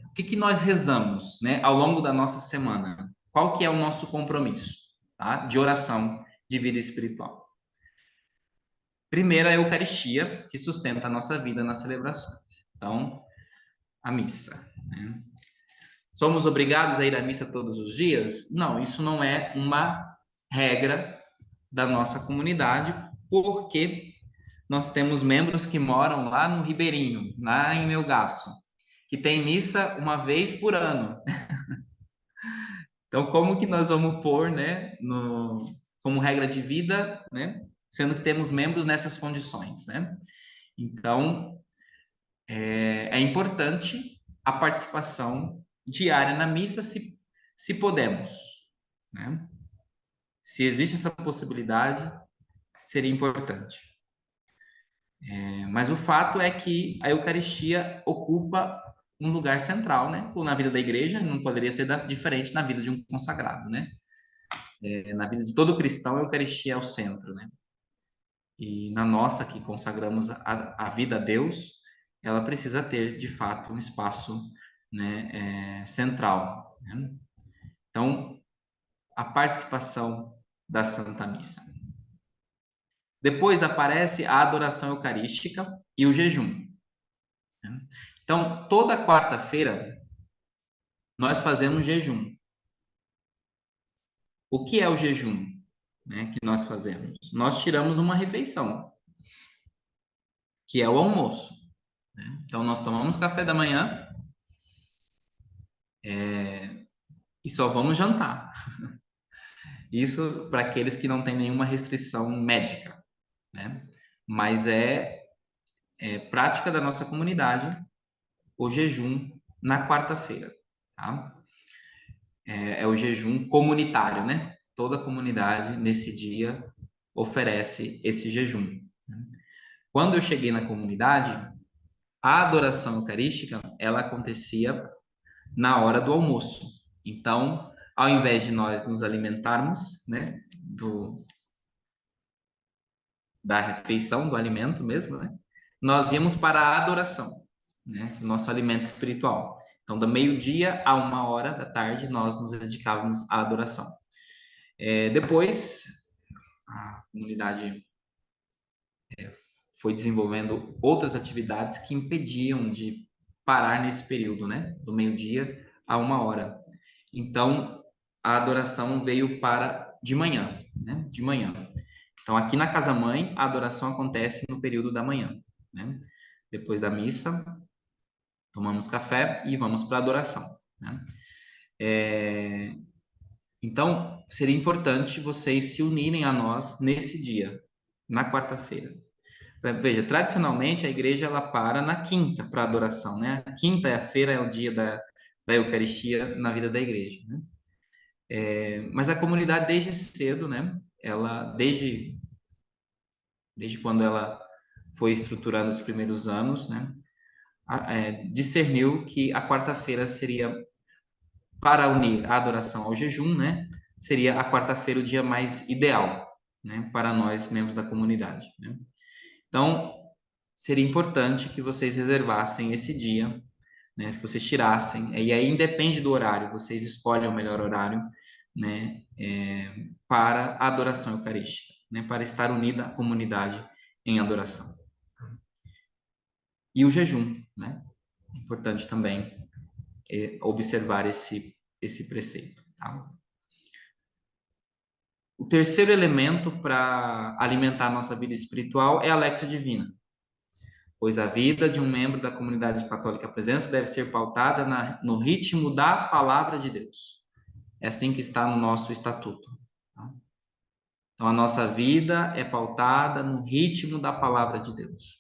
O que nós rezamos, né, ao longo da nossa semana? Qual que é o nosso compromisso, tá? De oração, de vida espiritual. Primeiro, a Eucaristia, que sustenta a nossa vida nas celebrações. Então, a missa, né? Somos obrigados a ir à missa todos os dias? Não, isso não é uma regra da nossa comunidade, porque nós temos membros que moram lá no Ribeirinho, lá em Melgaço, que tem missa uma vez por ano. Então, como que nós vamos pôr, né, como regra de vida, né, sendo que temos membros nessas condições, né? Então, é importante a participação diária na missa, se podemos, né? Se existe essa possibilidade, seria importante. Mas o fato é que a Eucaristia ocupa um lugar central, né? Na vida da igreja, não poderia ser diferente na vida de um consagrado, né? Na vida de todo cristão, a Eucaristia é o centro, né? E na nossa, que consagramos a vida a Deus, ela precisa ter, de fato, um espaço, né, central, né? Então, a participação da Santa Missa. Depois aparece a adoração eucarística e o jejum, né? Então, toda quarta-feira, nós fazemos jejum. O que é o jejum, né, que nós fazemos? Nós tiramos uma refeição, que é o almoço, né? Então, nós tomamos café da manhã e só vamos jantar. Isso para aqueles que não têm nenhuma restrição médica, né? Mas é prática da nossa comunidade o jejum na quarta-feira, tá? É o jejum comunitário, né? Toda a comunidade nesse dia oferece esse jejum, né? Quando eu cheguei na comunidade, a adoração eucarística, ela acontecia na hora do almoço. Então, ao invés de nós nos alimentarmos, né, da refeição, do alimento mesmo, né, nós íamos para a adoração, né, o nosso alimento espiritual. Então, do meio-dia a 1 hora da tarde, nós nos dedicávamos à adoração. Depois, a comunidade foi desenvolvendo outras atividades que impediam de parar nesse período, né, do meio-dia a 1 hora. Então, a adoração veio para de manhã, né, de manhã. Então, aqui na Casa Mãe, a adoração acontece no período da manhã, né? Depois da missa, tomamos café e vamos para a adoração, né? Então, seria importante vocês se unirem a nós nesse dia, na quarta-feira. Veja, tradicionalmente a igreja ela para na quinta para adoração, né? A quinta-feira é o dia da Eucaristia na vida da igreja, né? Mas a comunidade desde cedo, né? Ela desde desde quando ela foi estruturando os primeiros anos, né, discerniu que a quarta-feira seria, para unir a adoração ao jejum, né, seria a quarta-feira o dia mais ideal, né, para nós, membros da comunidade, né? Então, seria importante que vocês reservassem esse dia, né, se vocês tirassem, e aí independe do horário, vocês escolhem o melhor horário, né, para a adoração eucarística, né, para estar unida a comunidade em adoração. E o jejum, né, é importante também observar esse preceito, tá? O terceiro elemento para alimentar a nossa vida espiritual é a Lexio Divina, pois a vida de um membro da comunidade católica presença deve ser pautada no ritmo da palavra de Deus. É assim que está no nosso estatuto. Tá? Então, a nossa vida é pautada no ritmo da palavra de Deus.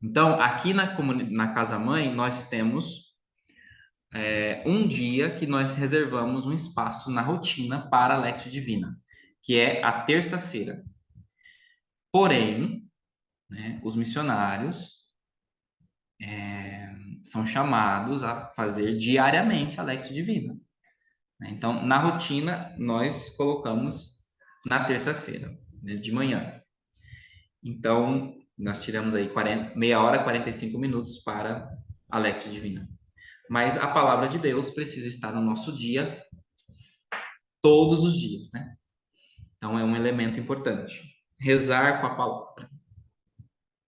Então, aqui na Casa Mãe, nós temos um dia que nós reservamos um espaço na rotina para a Lexio Divina, que é a terça-feira. Porém, né, os missionários são chamados a fazer diariamente a Lexio Divina. Então, na rotina, nós colocamos na terça-feira, né, de manhã. Então, nós tiramos aí meia hora, 45 minutos para a Lexio Divina. Mas a palavra de Deus precisa estar no nosso dia, todos os dias, né? Então, é um elemento importante. Rezar com a palavra.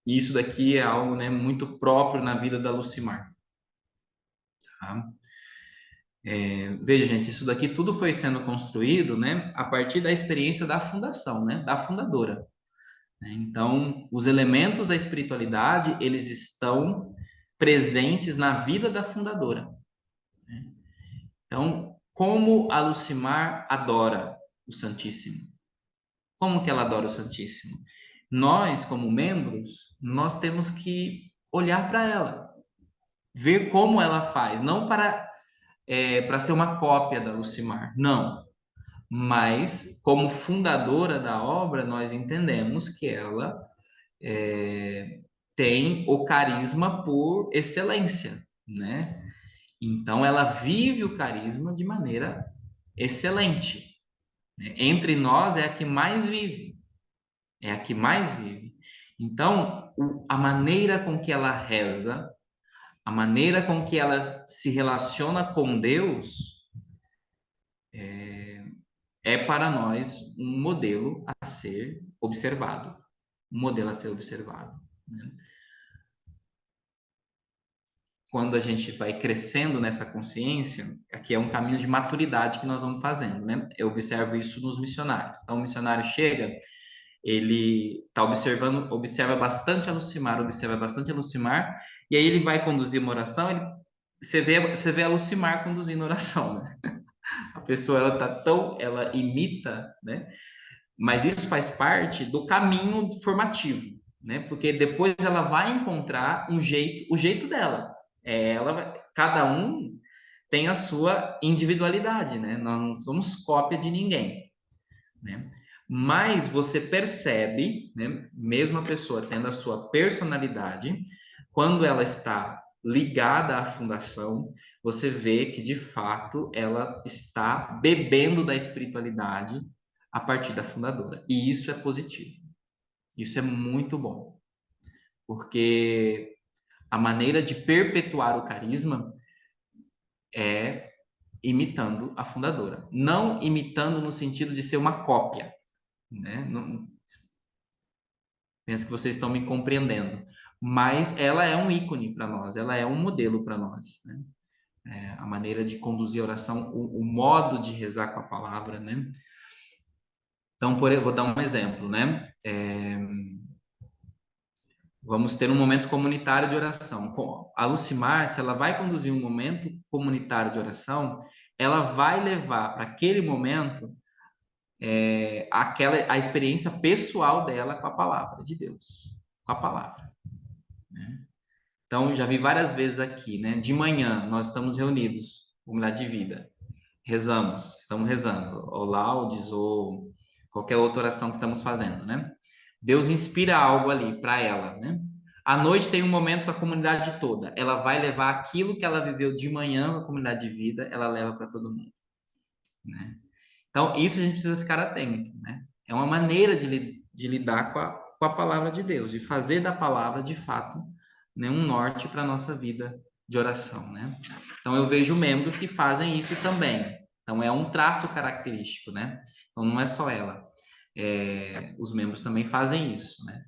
E isso daqui é algo, né, muito próprio na vida da Lucimar. Tá? Veja, gente, isso daqui tudo foi sendo construído, né, a partir da experiência da fundação, né, da fundadora. Então, os elementos da espiritualidade, eles estão presentes na vida da fundadora. Então, como a Lucimar adora o Santíssimo? Como que ela adora o Santíssimo? Nós, como membros, nós temos que olhar para ela, ver como ela faz, não para ser uma cópia da Lucimar, não. Mas, como fundadora da obra, nós entendemos que ela tem o carisma por excelência, né? Então, ela vive o carisma de maneira excelente, né? Entre nós é a que mais vive, é a que mais vive. Então, a maneira com que ela reza, a maneira com que ela se relaciona com Deus, é para nós um modelo a ser observado, um modelo a ser observado, né? Quando a gente vai crescendo nessa consciência, aqui é um caminho de maturidade que nós vamos fazendo, né? Eu observo isso nos missionários. Então, o missionário chega, ele está observando, observa bastante a Lucimar, e aí ele vai conduzir uma oração, você vê a Lucimar conduzindo a oração, né? A pessoa, ela imita, né? Mas isso faz parte do caminho formativo, né? Porque depois ela vai encontrar o jeito dela. Cada um tem a sua individualidade, né? Nós não somos cópia de ninguém, né? Mas você percebe, né? Mesmo a pessoa tendo a sua personalidade, quando ela está ligada à fundação, você vê que de fato ela está bebendo da espiritualidade a partir da fundadora. E isso é positivo. Isso é muito bom. Porque a maneira de perpetuar o carisma é imitando a fundadora. Não imitando no sentido de ser uma cópia, né? Não, penso que vocês estão me compreendendo. Mas ela é um ícone para nós, ela é um modelo para nós, né? A maneira de conduzir a oração, o modo de rezar com a palavra, né? Então, vou dar um exemplo, né? Vamos ter um momento comunitário de oração. A Lucimar, se ela vai conduzir um momento comunitário de oração, ela vai levar para aquele momento a experiência pessoal dela com a palavra de Deus, com a palavra, né? Então, já vi várias vezes aqui, né? De manhã, nós estamos reunidos, comunidade de vida, rezamos, estamos rezando, ou laudes, ou qualquer outra oração que estamos fazendo, né? Deus inspira algo ali para ela, né? À noite tem um momento com a comunidade toda. Ela vai levar aquilo que ela viveu de manhã com a comunidade de vida, ela leva para todo mundo, né? Então, isso a gente precisa ficar atento, né? É uma maneira de lidar com a palavra de Deus, de fazer da palavra, de fato, né, um norte para a nossa vida de oração, né? Então, eu vejo membros que fazem isso também. Então, é um traço característico, né? Então, não é só ela. Os membros também fazem isso, né?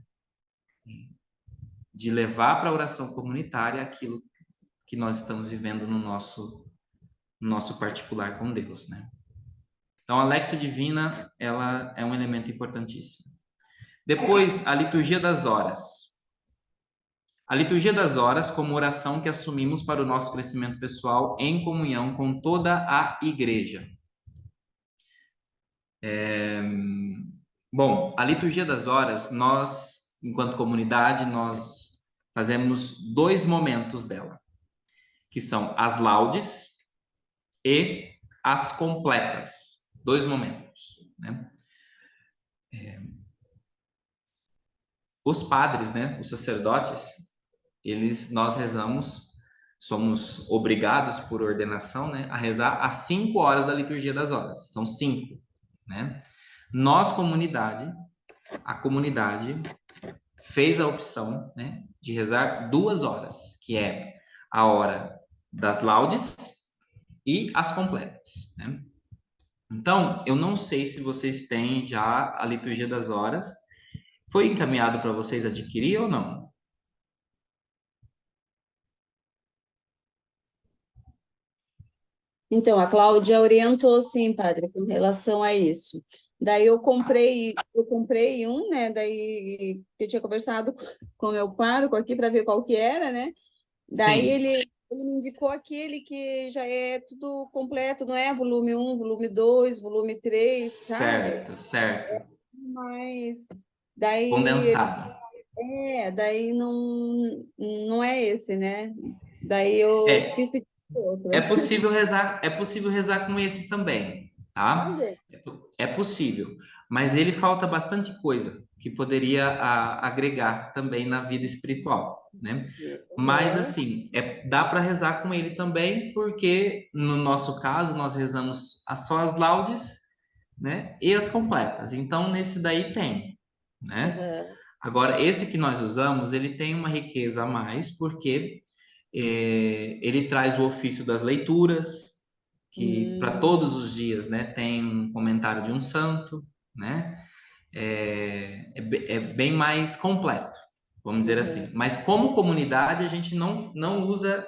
De levar para a oração comunitária aquilo que nós estamos vivendo no nosso particular com Deus, né? Então, a Lexio Divina, ela é um elemento importantíssimo. Depois, a liturgia das horas. A liturgia das horas como oração que assumimos para o nosso crescimento pessoal em comunhão com toda a igreja. Bom, a liturgia das horas, nós, enquanto comunidade, nós fazemos 2 momentos dela, que são as laudes e as completas. 2 momentos, né? Os padres, né, os sacerdotes, nós rezamos, somos obrigados por ordenação, né, a rezar às 5 horas da liturgia das horas. São 5, né? Nós, a comunidade fez a opção, né, de rezar 2 horas, que é a hora das laudes e as completas, né? Então, eu não sei se vocês têm já a liturgia das horas. Foi encaminhado para vocês adquirir ou não? Então, a Cláudia orientou, sim, padre, com relação a isso. Daí eu comprei um, né? Daí eu tinha conversado com o meu pároco aqui para ver qual que era, né? Daí Sim, ele me indicou aquele que já é tudo completo, não é volume um, volume 2, volume 3, sabe? certo, certo. Mas daí, Condensado. daí não é esse, né? Daí eu quis É, pedir outro. é possível rezar com esse também, tá? Pode? É possível, mas ele falta bastante coisa que poderia agregar também na vida espiritual, né? Mas Aham. assim, dá para rezar com ele também, porque no nosso caso nós rezamos só as laudes, né? E as completas. Então nesse daí tem, né? Aham. Agora esse que nós usamos, ele tem uma riqueza a mais, porque ele traz o ofício das leituras, que para Hum, todos os dias, né, tem um comentário de um santo, né? É bem mais completo, vamos dizer assim. aham. Mas como comunidade, a gente não usa.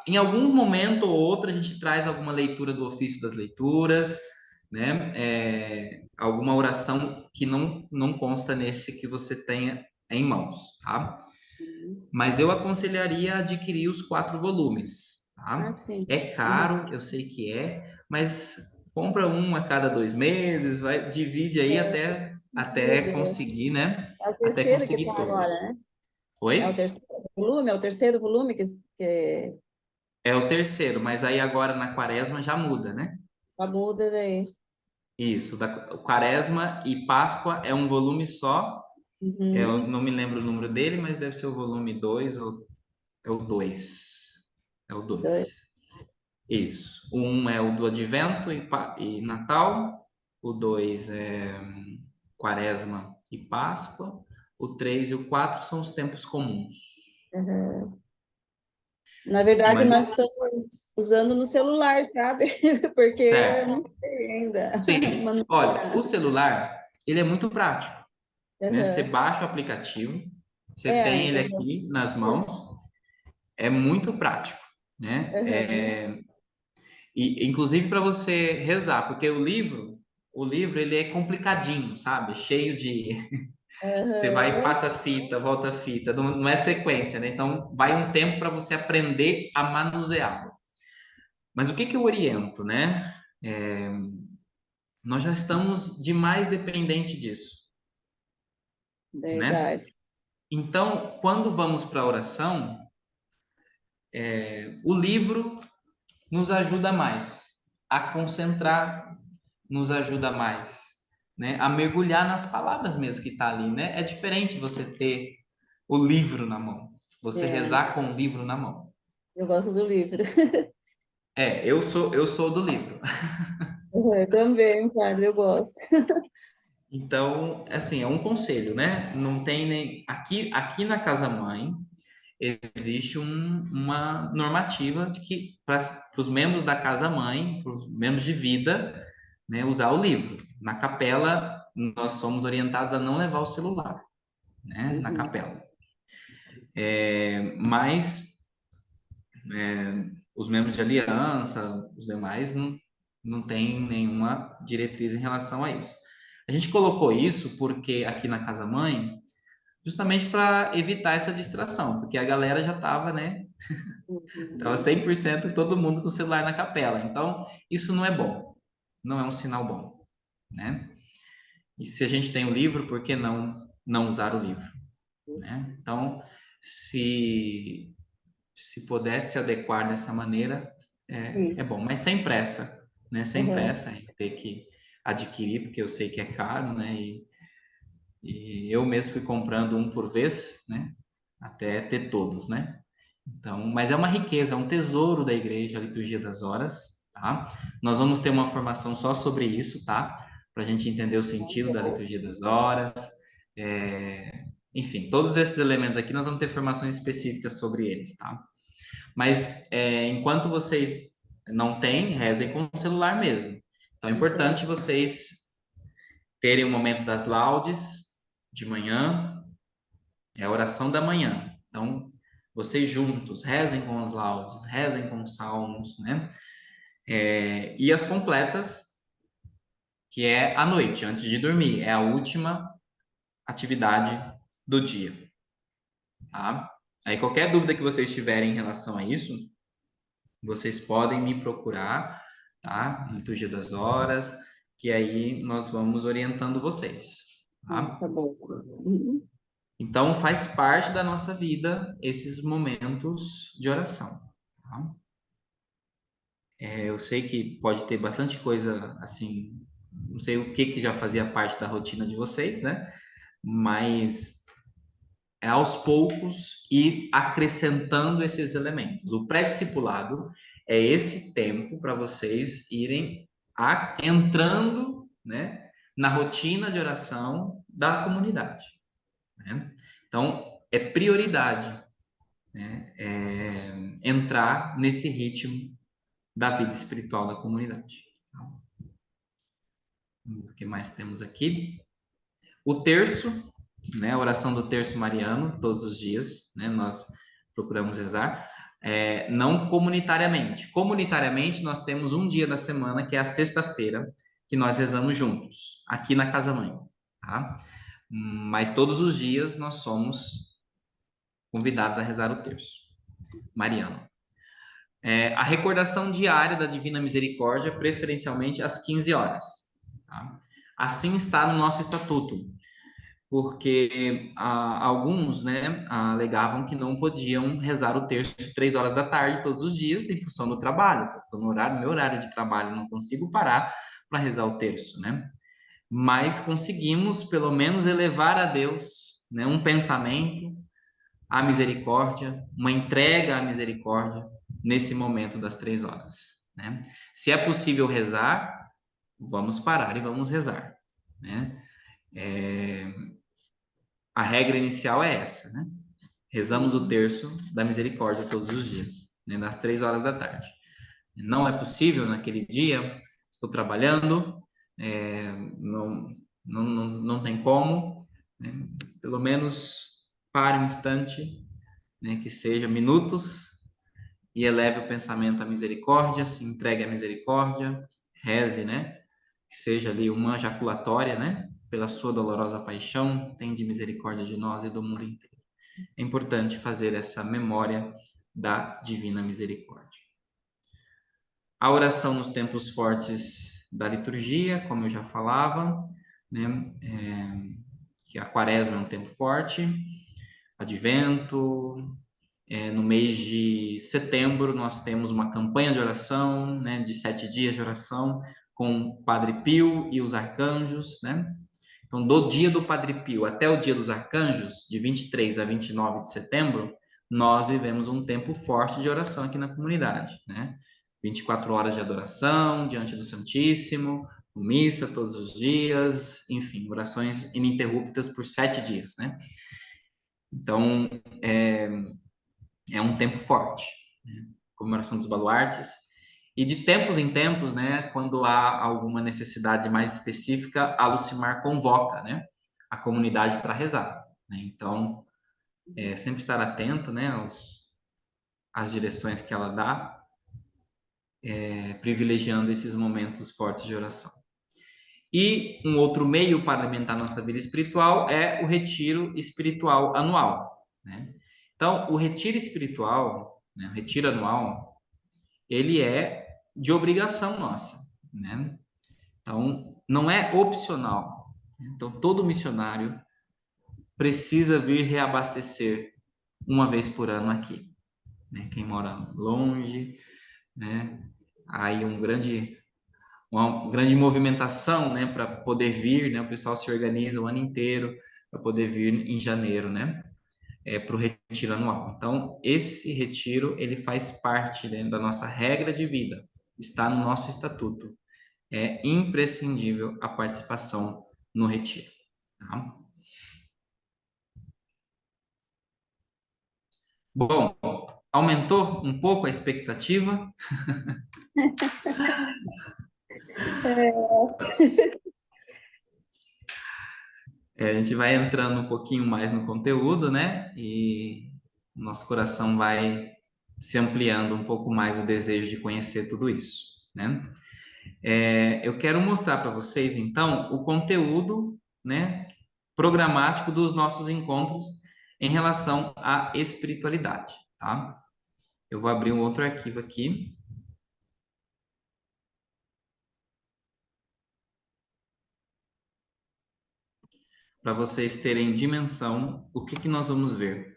Em algum momento ou outro, a gente traz alguma leitura do ofício das leituras, né? Alguma oração que não consta nesse que você tenha em mãos, tá? Mas eu aconselharia adquirir os 4 volumes, Ah, tá? sim. É Aham. caro, eu sei que mas compra um a cada 2 meses, divide aí até Entendi. conseguir, né? É o Até terceiro que conseguir está todos. agora, né? É o Oi? terceiro volume, é o terceiro volume que É o terceiro, mas aí agora na quaresma já muda, né? a muda daí. Isso, quaresma e Páscoa é um volume só. Eu Uhum. não me lembro o número dele, mas deve ser o volume 2 ou é o 2. É o Dois. 2. Isso. O 1 é o do Advento e Natal. O 2 é Quaresma e Páscoa. O 3 e o 4 são os tempos comuns. Aham. Na verdade, Mas, nós estamos usando no celular, sabe? Porque eu certo. não sei ainda Sim. Olha, o manusear. celular, ele é muito prático, né? Você Aham. baixa o aplicativo, você tem ele Então, aqui nas mãos, é muito prático, né? aham. E inclusive para você rezar, porque o livro ele é complicadinho, sabe? Cheio de você vai Aham. passa fita, volta fita, não é sequência, né? Então vai um tempo para você aprender a manuseá-lo. Mas o que que eu oriento, né? É, nós já estamos demais dependente disso, né? Verdade. Então, quando vamos para a oração, o livro nos ajuda mais a concentrar, nos ajuda mais né, a mergulhar nas palavras mesmo que tá ali, né? É diferente você ter o livro na mão, você É, rezar com o livro na mão. eu gosto do livro. Eu sou do livro. Eu também, padre, eu gosto. Então, assim, é um conselho, né? Não tem nem aqui na casa mãe existe uma normativa de que para os membros da casa mãe, para os membros de vida, né, usar o livro. Na capela nós somos orientados a não levar o celular, né, na Uhum. capela. Mas os membros de aliança, os demais, não tem nenhuma diretriz em relação a isso. A gente colocou isso porque aqui na casa mãe, justamente para evitar essa distração, porque a galera já estava, né? Tava Uhum. 100% todo mundo com o celular na capela. Então, isso não é bom. Não é um sinal bom, né? E se a gente tem o livro, por que não usar o livro, né? Então, se pudesse se adequar dessa maneira, é Sim. bom, mas sem pressa, né? Sem Uhum. pressa em ter que adquirir, porque eu sei que é caro, né? E eu mesmo fui comprando um por vez, né? Até ter todos, né? Então, mas é uma riqueza, é um tesouro da igreja, a liturgia das horas, tá? Nós vamos ter uma formação só sobre isso, tá? Para a gente entender o sentido da liturgia das horas, enfim, todos esses elementos aqui nós vamos ter formações específicas sobre eles, tá? Mas enquanto vocês não têm, rezem com o celular mesmo. Então é importante vocês terem o momento das laudes de manhã, é a oração da manhã. Então, vocês juntos, rezem com as laudes, rezem com os salmos, né? E as completas, que é à noite, antes de dormir. É a última atividade do dia, tá? Aí, qualquer dúvida que vocês tiverem em relação a isso, vocês podem me procurar, tá? Liturgia das Horas, que aí nós vamos orientando vocês, tá? Tá bom. Uhum. Então, faz parte da nossa vida esses momentos de oração, tá? Eu sei que pode ter bastante coisa assim, não sei o que já fazia parte da rotina de vocês, né? Mas é aos poucos ir acrescentando esses elementos. O pré-discipulado é esse tempo para vocês irem entrando, né, na rotina de oração da comunidade, né? Então, é prioridade, né, entrar nesse ritmo da vida espiritual da comunidade. O que mais temos aqui? O terço, né? A oração do terço mariano, todos os dias, né? Nós procuramos rezar. Não comunitariamente. Comunitariamente, nós temos um dia da semana, que é a sexta-feira, que nós rezamos juntos, aqui na Casa Mãe, tá? Mas todos os dias nós somos convidados a rezar o terço mariano. A recordação diária da Divina Misericórdia, preferencialmente às 15 horas. Tá? Assim está no nosso estatuto, porque alguns, né, alegavam que não podiam rezar o terço 3 horas da tarde todos os dias em função do trabalho. Então, no meu horário de trabalho, não consigo parar para rezar o terço, né? Mas conseguimos, pelo menos, elevar a Deus, né, um pensamento à misericórdia, uma entrega à misericórdia nesse momento das 3 horas, né? Se é possível rezar, vamos parar e vamos rezar, né? A regra inicial é essa, né? Rezamos o terço da misericórdia todos os dias, né? Nas 3 horas da tarde. Não é possível naquele dia, estou trabalhando, não tem como, né? Pelo menos pare um instante, né? Que seja minutos e eleve o pensamento à misericórdia, se entregue à misericórdia, reze, né? Que seja ali uma jaculatória, né? Pela sua dolorosa paixão, tende misericórdia de nós e do mundo inteiro. É importante fazer essa memória da divina misericórdia. A oração nos tempos fortes da liturgia, como eu já falava, né? Que a quaresma é um tempo forte, advento, no mês de setembro, nós temos uma campanha de oração, né, de 7 dias de oração, com o Padre Pio e os arcanjos, né? Então, do dia do Padre Pio até o dia dos arcanjos, de 23 a 29 de setembro, nós vivemos um tempo forte de oração aqui na comunidade, né? 24 horas de adoração diante do Santíssimo, missa todos os dias, enfim, orações ininterruptas por 7 dias, né? Então, é um tempo forte, né? Comemoração dos baluartes. E de tempos em tempos, né, quando há alguma necessidade mais específica, a Lucimar convoca, né, a comunidade para rezar, né? Então, sempre estar atento, né, às direções que ela dá, privilegiando esses momentos fortes de oração. E um outro meio para alimentar nossa vida espiritual é o retiro espiritual anual, né? Então, o retiro espiritual, né, o retiro anual, ele é de obrigação nossa, né? Então, não é opcional. Então, todo missionário precisa vir reabastecer uma vez por ano aqui, né? Quem mora longe, né? Aí uma grande movimentação, né, para poder vir, né? O pessoal se organiza o ano inteiro para poder vir em janeiro, né? Para o retiro anual. Então, esse retiro ele faz parte, né, da nossa regra de vida, está no nosso estatuto. É imprescindível a participação no retiro. Tá? Bom, aumentou um pouco a expectativa? A gente vai entrando um pouquinho mais no conteúdo, né? E o nosso coração vai se ampliando um pouco mais o desejo de conhecer tudo isso, né? Eu quero mostrar para vocês, então, o conteúdo, né, programático dos nossos encontros em relação à espiritualidade, tá? Eu vou abrir um outro arquivo aqui. Para vocês terem dimensão o que nós vamos ver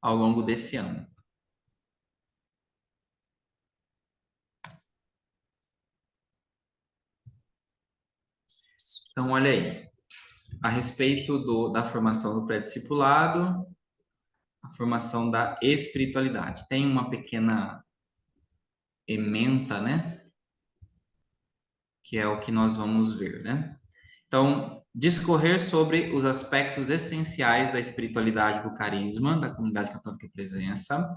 ao longo desse ano. Então, olha aí, a respeito da formação do pré-discipulado, a formação da espiritualidade. Tem uma pequena ementa, né? Que é o que nós vamos ver, né? Então, discorrer sobre os aspectos essenciais da espiritualidade do carisma da Comunidade Católica Presença.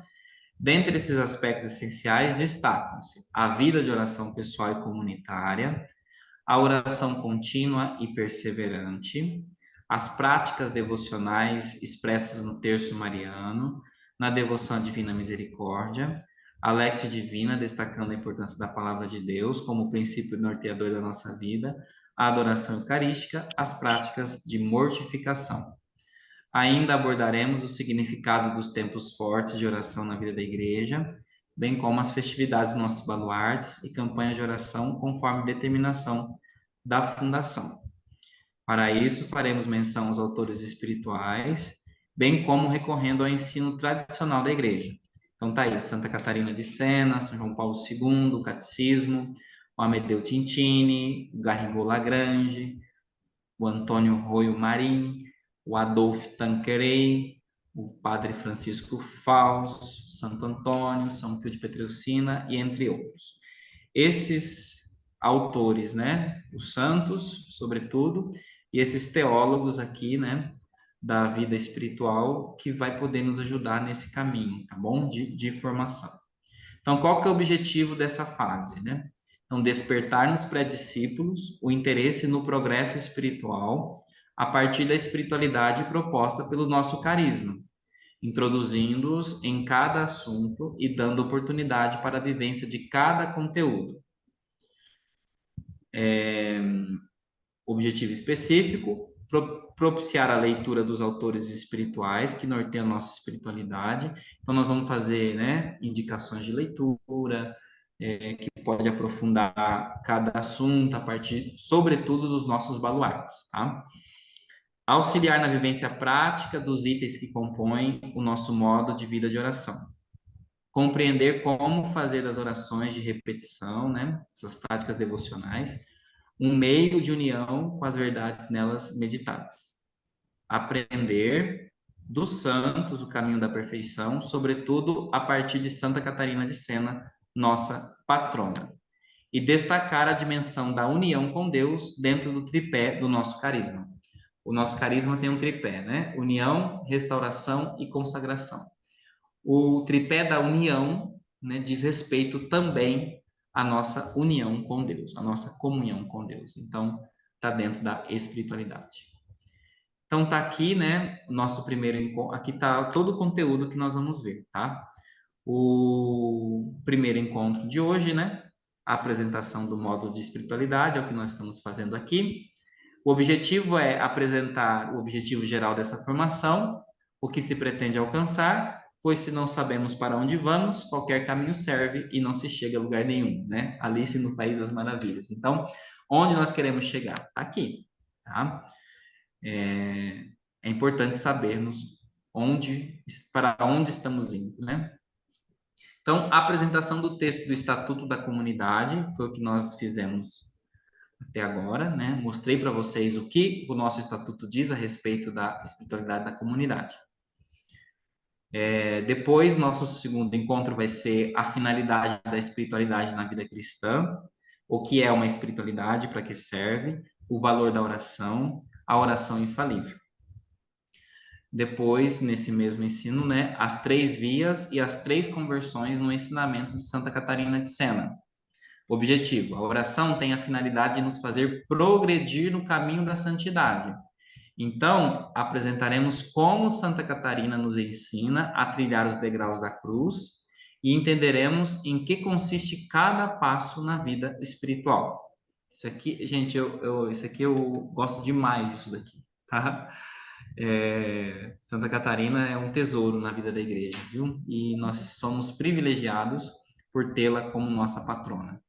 Dentre esses aspectos essenciais, destacam-se a vida de oração pessoal e comunitária, a oração contínua e perseverante, as práticas devocionais expressas no terço mariano, na devoção à Divina Misericórdia, a Lectio Divina, destacando a importância da Palavra de Deus como princípio norteador da nossa vida, a adoração eucarística, as práticas de mortificação. Ainda abordaremos o significado dos tempos fortes de oração na vida da igreja, bem como as festividades dos nossos baluartes e campanhas de oração conforme determinação da Fundação. Para isso, faremos menção aos autores espirituais, bem como recorrendo ao ensino tradicional da igreja. Então tá aí, Santa Catarina de Sena, São João Paulo II, o Catecismo, o Amedeo Tintini, o Garrigou Lagrange, o Antônio Roio Marim, o Adolfo Tanqueray, o Padre Francisco Fausto, Santo Antônio, São Pio de Petreucina e entre outros. Esses autores, né, os santos, sobretudo, e esses teólogos aqui, né, da vida espiritual, que vai poder nos ajudar nesse caminho, tá bom? De formação. Então, qual que é o objetivo dessa fase, né? Então, despertar nos pré-discípulos o interesse no progresso espiritual a partir da espiritualidade proposta pelo nosso carisma, introduzindo-os em cada assunto e dando oportunidade para a vivência de cada conteúdo. Objetivo específico, propiciar a leitura dos autores espirituais que norteiam a nossa espiritualidade. Então, nós vamos fazer, né, indicações de leitura, que pode aprofundar cada assunto a partir, sobretudo, dos nossos baluartes, tá? Auxiliar na vivência prática dos itens que compõem o nosso modo de vida de oração. compreender como fazer das orações de repetição, né, essas práticas devocionais, um meio de união com as verdades nelas meditadas. Aprender dos santos o caminho da perfeição, sobretudo a partir de Santa Catarina de Sena, nossa patrona. E destacar a dimensão da união com Deus dentro do tripé do nosso carisma. O nosso carisma tem um tripé, né? União, restauração e consagração. O tripé da união, né, diz respeito também à nossa união com Deus, à nossa comunhão com Deus. Então, está dentro da espiritualidade. Então, tá aqui, né, o nosso primeiro encontro. Aqui tá todo o conteúdo que nós vamos ver, tá? O primeiro encontro de hoje, né? A apresentação do módulo de espiritualidade, é o que nós estamos fazendo aqui. O objetivo é apresentar o objetivo geral dessa formação, o que se pretende alcançar, pois se não sabemos para onde vamos, qualquer caminho serve e não se chega a lugar nenhum, né? Alice no País das Maravilhas. Então, onde nós queremos chegar? Aqui, tá? É importante sabermos para onde estamos indo, né? Então, a apresentação do texto do Estatuto da Comunidade foi o que nós fizemos até agora, né? Mostrei para vocês o que o nosso estatuto diz a respeito da espiritualidade da comunidade. Depois, nosso segundo encontro vai ser a finalidade da espiritualidade na vida cristã, o que é uma espiritualidade, para que serve, o valor da oração, a oração infalível. Depois, nesse mesmo ensino, né, as 3 vias e as 3 conversões no ensinamento de Santa Catarina de Sena. Objetivo: a oração tem a finalidade de nos fazer progredir no caminho da santidade. Então, apresentaremos como Santa Catarina nos ensina a trilhar os degraus da cruz e entenderemos em que consiste cada passo na vida espiritual. Isso aqui, gente, isso aqui eu gosto demais disso daqui, tá? Santa Catarina é um tesouro na vida da igreja, viu? E nós somos privilegiados por tê-la como nossa patrona.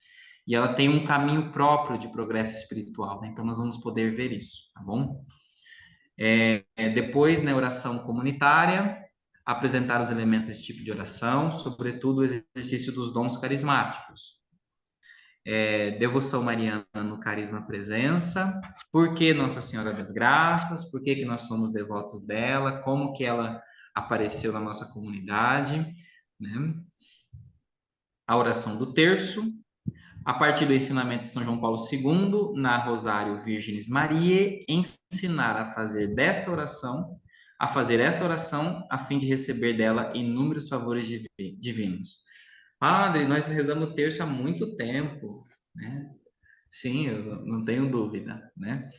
E ela tem um caminho próprio de progresso espiritual, né? Então nós vamos poder ver isso, tá bom? Depois, na oração comunitária, apresentar os elementos desse tipo de oração, sobretudo o exercício dos dons carismáticos. Devoção mariana no carisma presença, por que Nossa Senhora das Graças, por que nós somos devotos dela, como que ela apareceu na nossa comunidade, né? A oração do terço, a partir do ensinamento de São João Paulo II, na Rosário Virgenis Mariae, ensinar a fazer esta oração, a fim de receber dela inúmeros favores divinos. Padre, nós rezamos o terço há muito tempo, né? Sim, eu não tenho dúvida, né?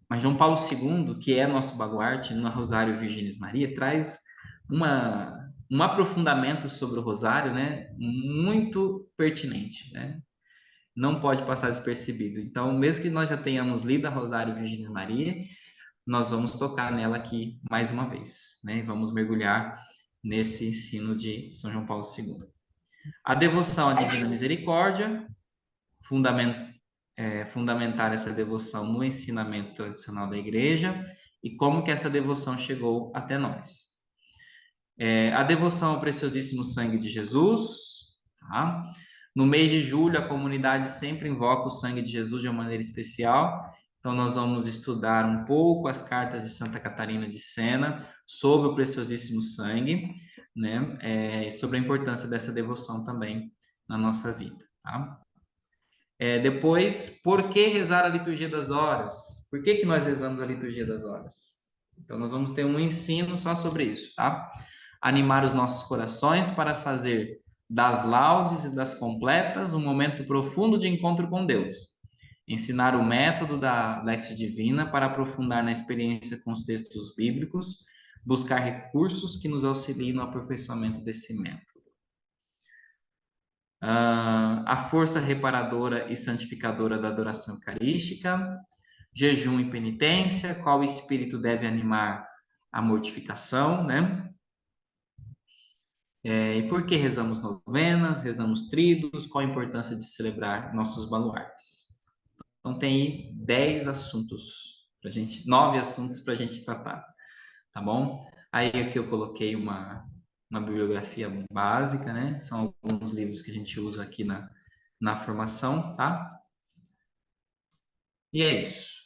Mas João Paulo II, que é nosso baluarte no Rosário Virgenis Mariae, traz um aprofundamento sobre o Rosário, né? Muito pertinente, né? Não pode passar despercebido. Então, mesmo que nós já tenhamos lido a Rosário Virgenis Mariae, nós vamos tocar nela aqui mais uma vez, né? E vamos mergulhar nesse ensino de São João Paulo II. A devoção à Divina Misericórdia, fundamentar essa devoção no ensinamento tradicional da Igreja e como que essa devoção chegou até nós. A devoção ao preciosíssimo sangue de Jesus, tá? No mês de julho, a comunidade sempre invoca o sangue de Jesus de uma maneira especial. Então, nós vamos estudar um pouco as cartas de Santa Catarina de Sena sobre o preciosíssimo sangue, né? Sobre a importância dessa devoção também na nossa vida, tá? Depois, por que rezar a liturgia das horas? Por que nós rezamos a liturgia das horas? Então, nós vamos ter um ensino só sobre isso, tá? Animar os nossos corações para fazer das laudes e das completas um momento profundo de encontro com Deus. Ensinar o método da Lexio Divina para aprofundar na experiência com os textos bíblicos, buscar recursos que nos auxiliem no aperfeiçoamento desse método. A força reparadora e santificadora da adoração eucarística, jejum e penitência, qual espírito deve animar a mortificação, né? E por que rezamos novenas, rezamos tríduos, qual a importância de celebrar nossos baluartes. Então tem aí 10 assuntos pra gente, 9 assuntos para a gente tratar, tá bom? Aí aqui eu coloquei uma uma bibliografia básica, né? São alguns livros que a gente usa aqui na formação, tá? E é isso.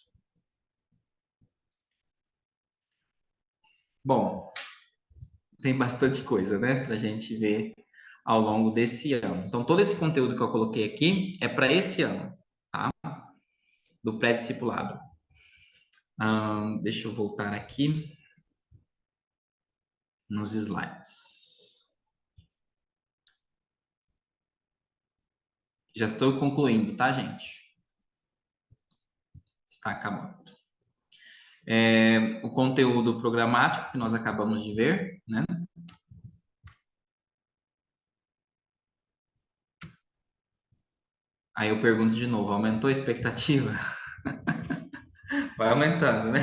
Bom, tem bastante coisa, né, para a gente ver ao longo desse ano. Então, todo esse conteúdo que eu coloquei aqui é para esse ano, tá? Do pré-discipulado. Deixa eu voltar aqui nos slides. Já estou concluindo, tá, gente? Está acabando. O conteúdo programático que nós acabamos de ver, né? Aí eu pergunto de novo, aumentou a expectativa? Vai aumentando, né?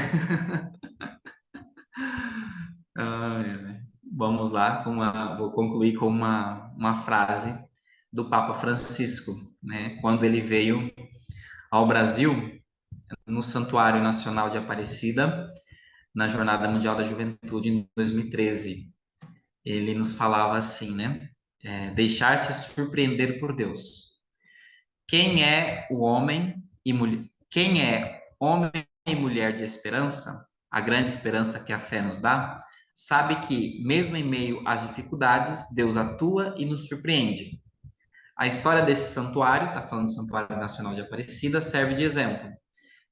Vamos lá, vou concluir com uma frase do Papa Francisco, né? Quando ele veio ao Brasil, no Santuário Nacional de Aparecida, na Jornada Mundial da Juventude em 2013. Ele nos falava assim, né? Deixar-se surpreender por Deus. Quem é o homem e mulher? Quem é homem e mulher de esperança, a grande esperança que a fé nos dá, sabe que, mesmo em meio às dificuldades, Deus atua e nos surpreende. A história desse santuário, está falando do Santuário Nacional de Aparecida, serve de exemplo.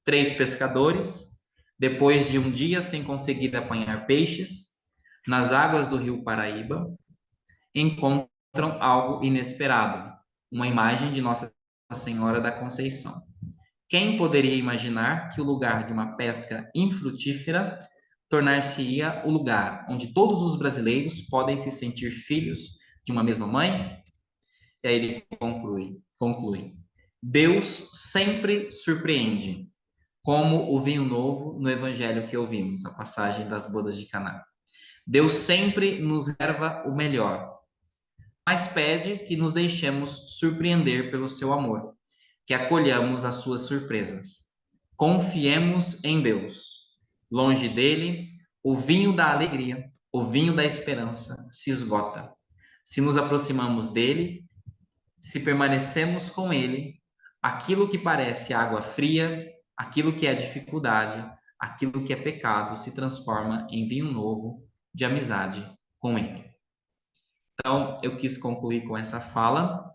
3 pescadores, depois de um dia sem conseguir apanhar peixes, nas águas do rio Paraíba, encontram algo inesperado, uma imagem de Nossa Senhora da Conceição. Quem poderia imaginar que o lugar de uma pesca infrutífera tornar-se-ia o lugar onde todos os brasileiros podem se sentir filhos de uma mesma mãe? E aí ele conclui. Deus sempre surpreende, como o vinho novo no evangelho que ouvimos, a passagem das bodas de Caná. Deus sempre nos reserva o melhor, mas pede que nos deixemos surpreender pelo seu amor, que acolhamos as suas surpresas. Confiemos em Deus. Longe dele, o vinho da alegria, o vinho da esperança se esgota. Se nos aproximamos dele, se permanecemos com ele, aquilo que parece água fria, aquilo que é dificuldade, aquilo que é pecado, se transforma em vinho novo de amizade com ele. Então, eu quis concluir com essa fala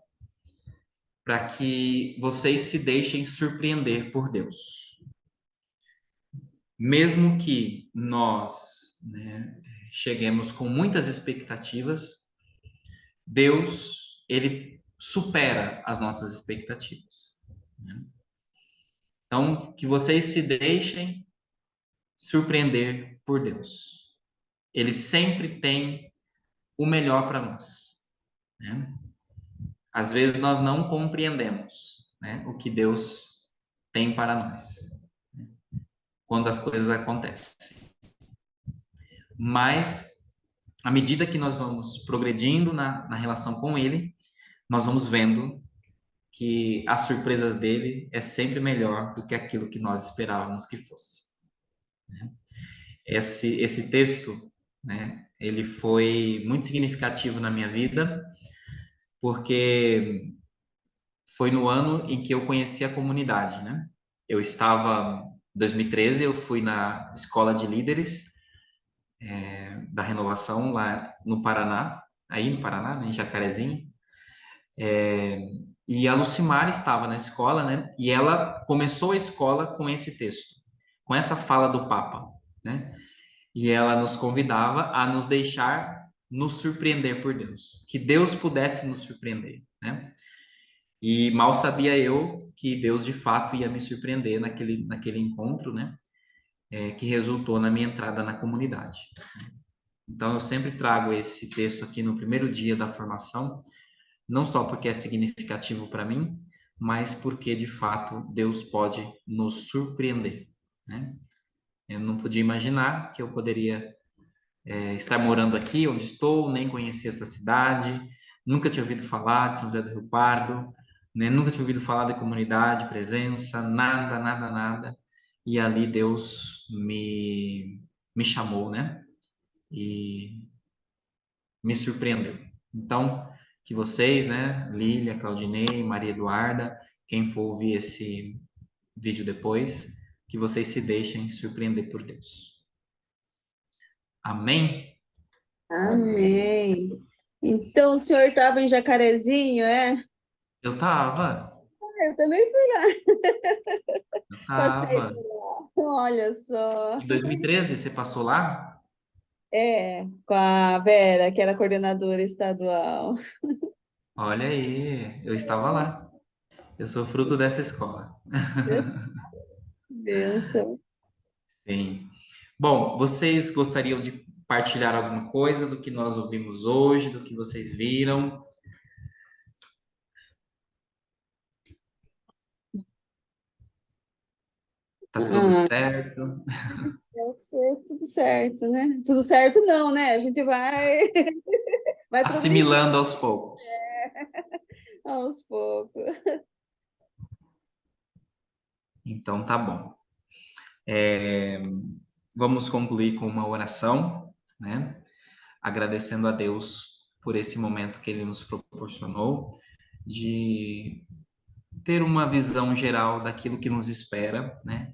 para que vocês se deixem surpreender por Deus. Mesmo que nós, né, cheguemos com muitas expectativas, Deus, ele supera as nossas expectativas, né? Então, que vocês se deixem surpreender por Deus. Ele sempre tem o melhor para nós, né? Às vezes nós não compreendemos, né, o que Deus tem para nós, né, quando as coisas acontecem. Mas, à medida que nós vamos progredindo na relação com Ele, nós vamos vendo que as surpresas dele é sempre melhor do que aquilo que nós esperávamos que fosse, né? Esse texto, né, ele foi muito significativo na minha vida, porque foi no ano em que eu conheci a comunidade, né? Eu estava, em 2013, eu fui na escola de líderes da renovação lá no Paraná, aí no Paraná, né, em Jacarezinho. E a Lucimar estava na escola, né? E ela começou a escola com esse texto, com essa fala do Papa, né? E ela nos convidava a nos deixar nos surpreender por Deus, que Deus pudesse nos surpreender, né? E mal sabia eu que Deus de fato ia me surpreender naquele encontro, né? Que resultou na minha entrada na comunidade. Então eu sempre trago esse texto aqui no primeiro dia da formação, não só porque é significativo para mim, mas porque de fato Deus pode nos surpreender, né? Eu não podia imaginar que eu poderia estar morando aqui onde estou, nem conhecia essa cidade, nunca tinha ouvido falar de São José do Rio Pardo, né? Nunca tinha ouvido falar da comunidade, presença, nada, nada, nada. E ali Deus me chamou, né? E me surpreendeu. Então, que vocês, né, Lília, Claudinei, Maria Eduarda, quem for ouvir esse vídeo depois, que vocês se deixem surpreender por Deus. Amém? Amém. Então, o senhor estava em Jacarezinho, é? Eu tava, Eu também fui, eu passei tava. por lá. Olha só. Em 2013, você passou lá? É, com a Vera, que era coordenadora estadual. Olha aí, eu estava lá. Eu sou fruto dessa escola. Benção. Sim. Bom, vocês gostariam de partilhar alguma coisa do que nós ouvimos hoje, do que vocês viram? Tá tudo Ah, certo? acho que é tudo certo, né? Tudo certo não, né? A gente vai, vai progredir Assimilando aos poucos. aos poucos. Então, tá bom. Vamos concluir com uma oração, né? Agradecendo a Deus por esse momento que Ele nos proporcionou, de ter uma visão geral daquilo que nos espera, né?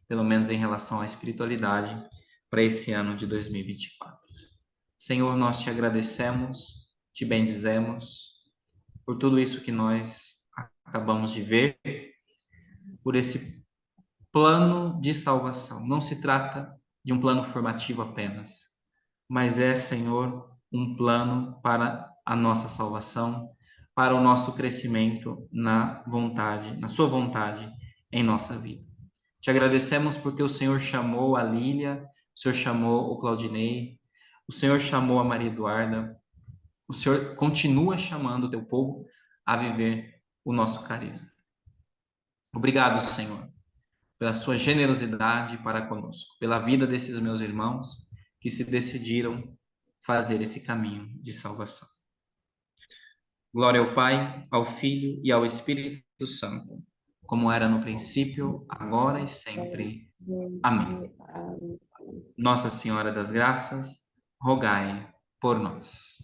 Pelo menos em relação à espiritualidade, para esse ano de 2024. Senhor, nós te agradecemos, te bendizemos por tudo isso que nós acabamos de ver, por esse plano de salvação. Não se trata de um plano formativo apenas, mas é, Senhor, um plano para a nossa salvação, para o nosso crescimento na vontade, na Sua vontade em nossa vida. Te agradecemos porque o Senhor chamou a Lília, o Senhor chamou o Claudinei, o Senhor chamou a Maria Eduarda, o Senhor continua chamando o teu povo a viver o nosso carisma. Obrigado, Senhor, pela sua generosidade para conosco, pela vida desses meus irmãos que se decidiram fazer esse caminho de salvação. Glória ao Pai, ao Filho e ao Espírito Santo, como era no princípio, agora e sempre. Amém. Nossa Senhora das Graças, rogai por nós.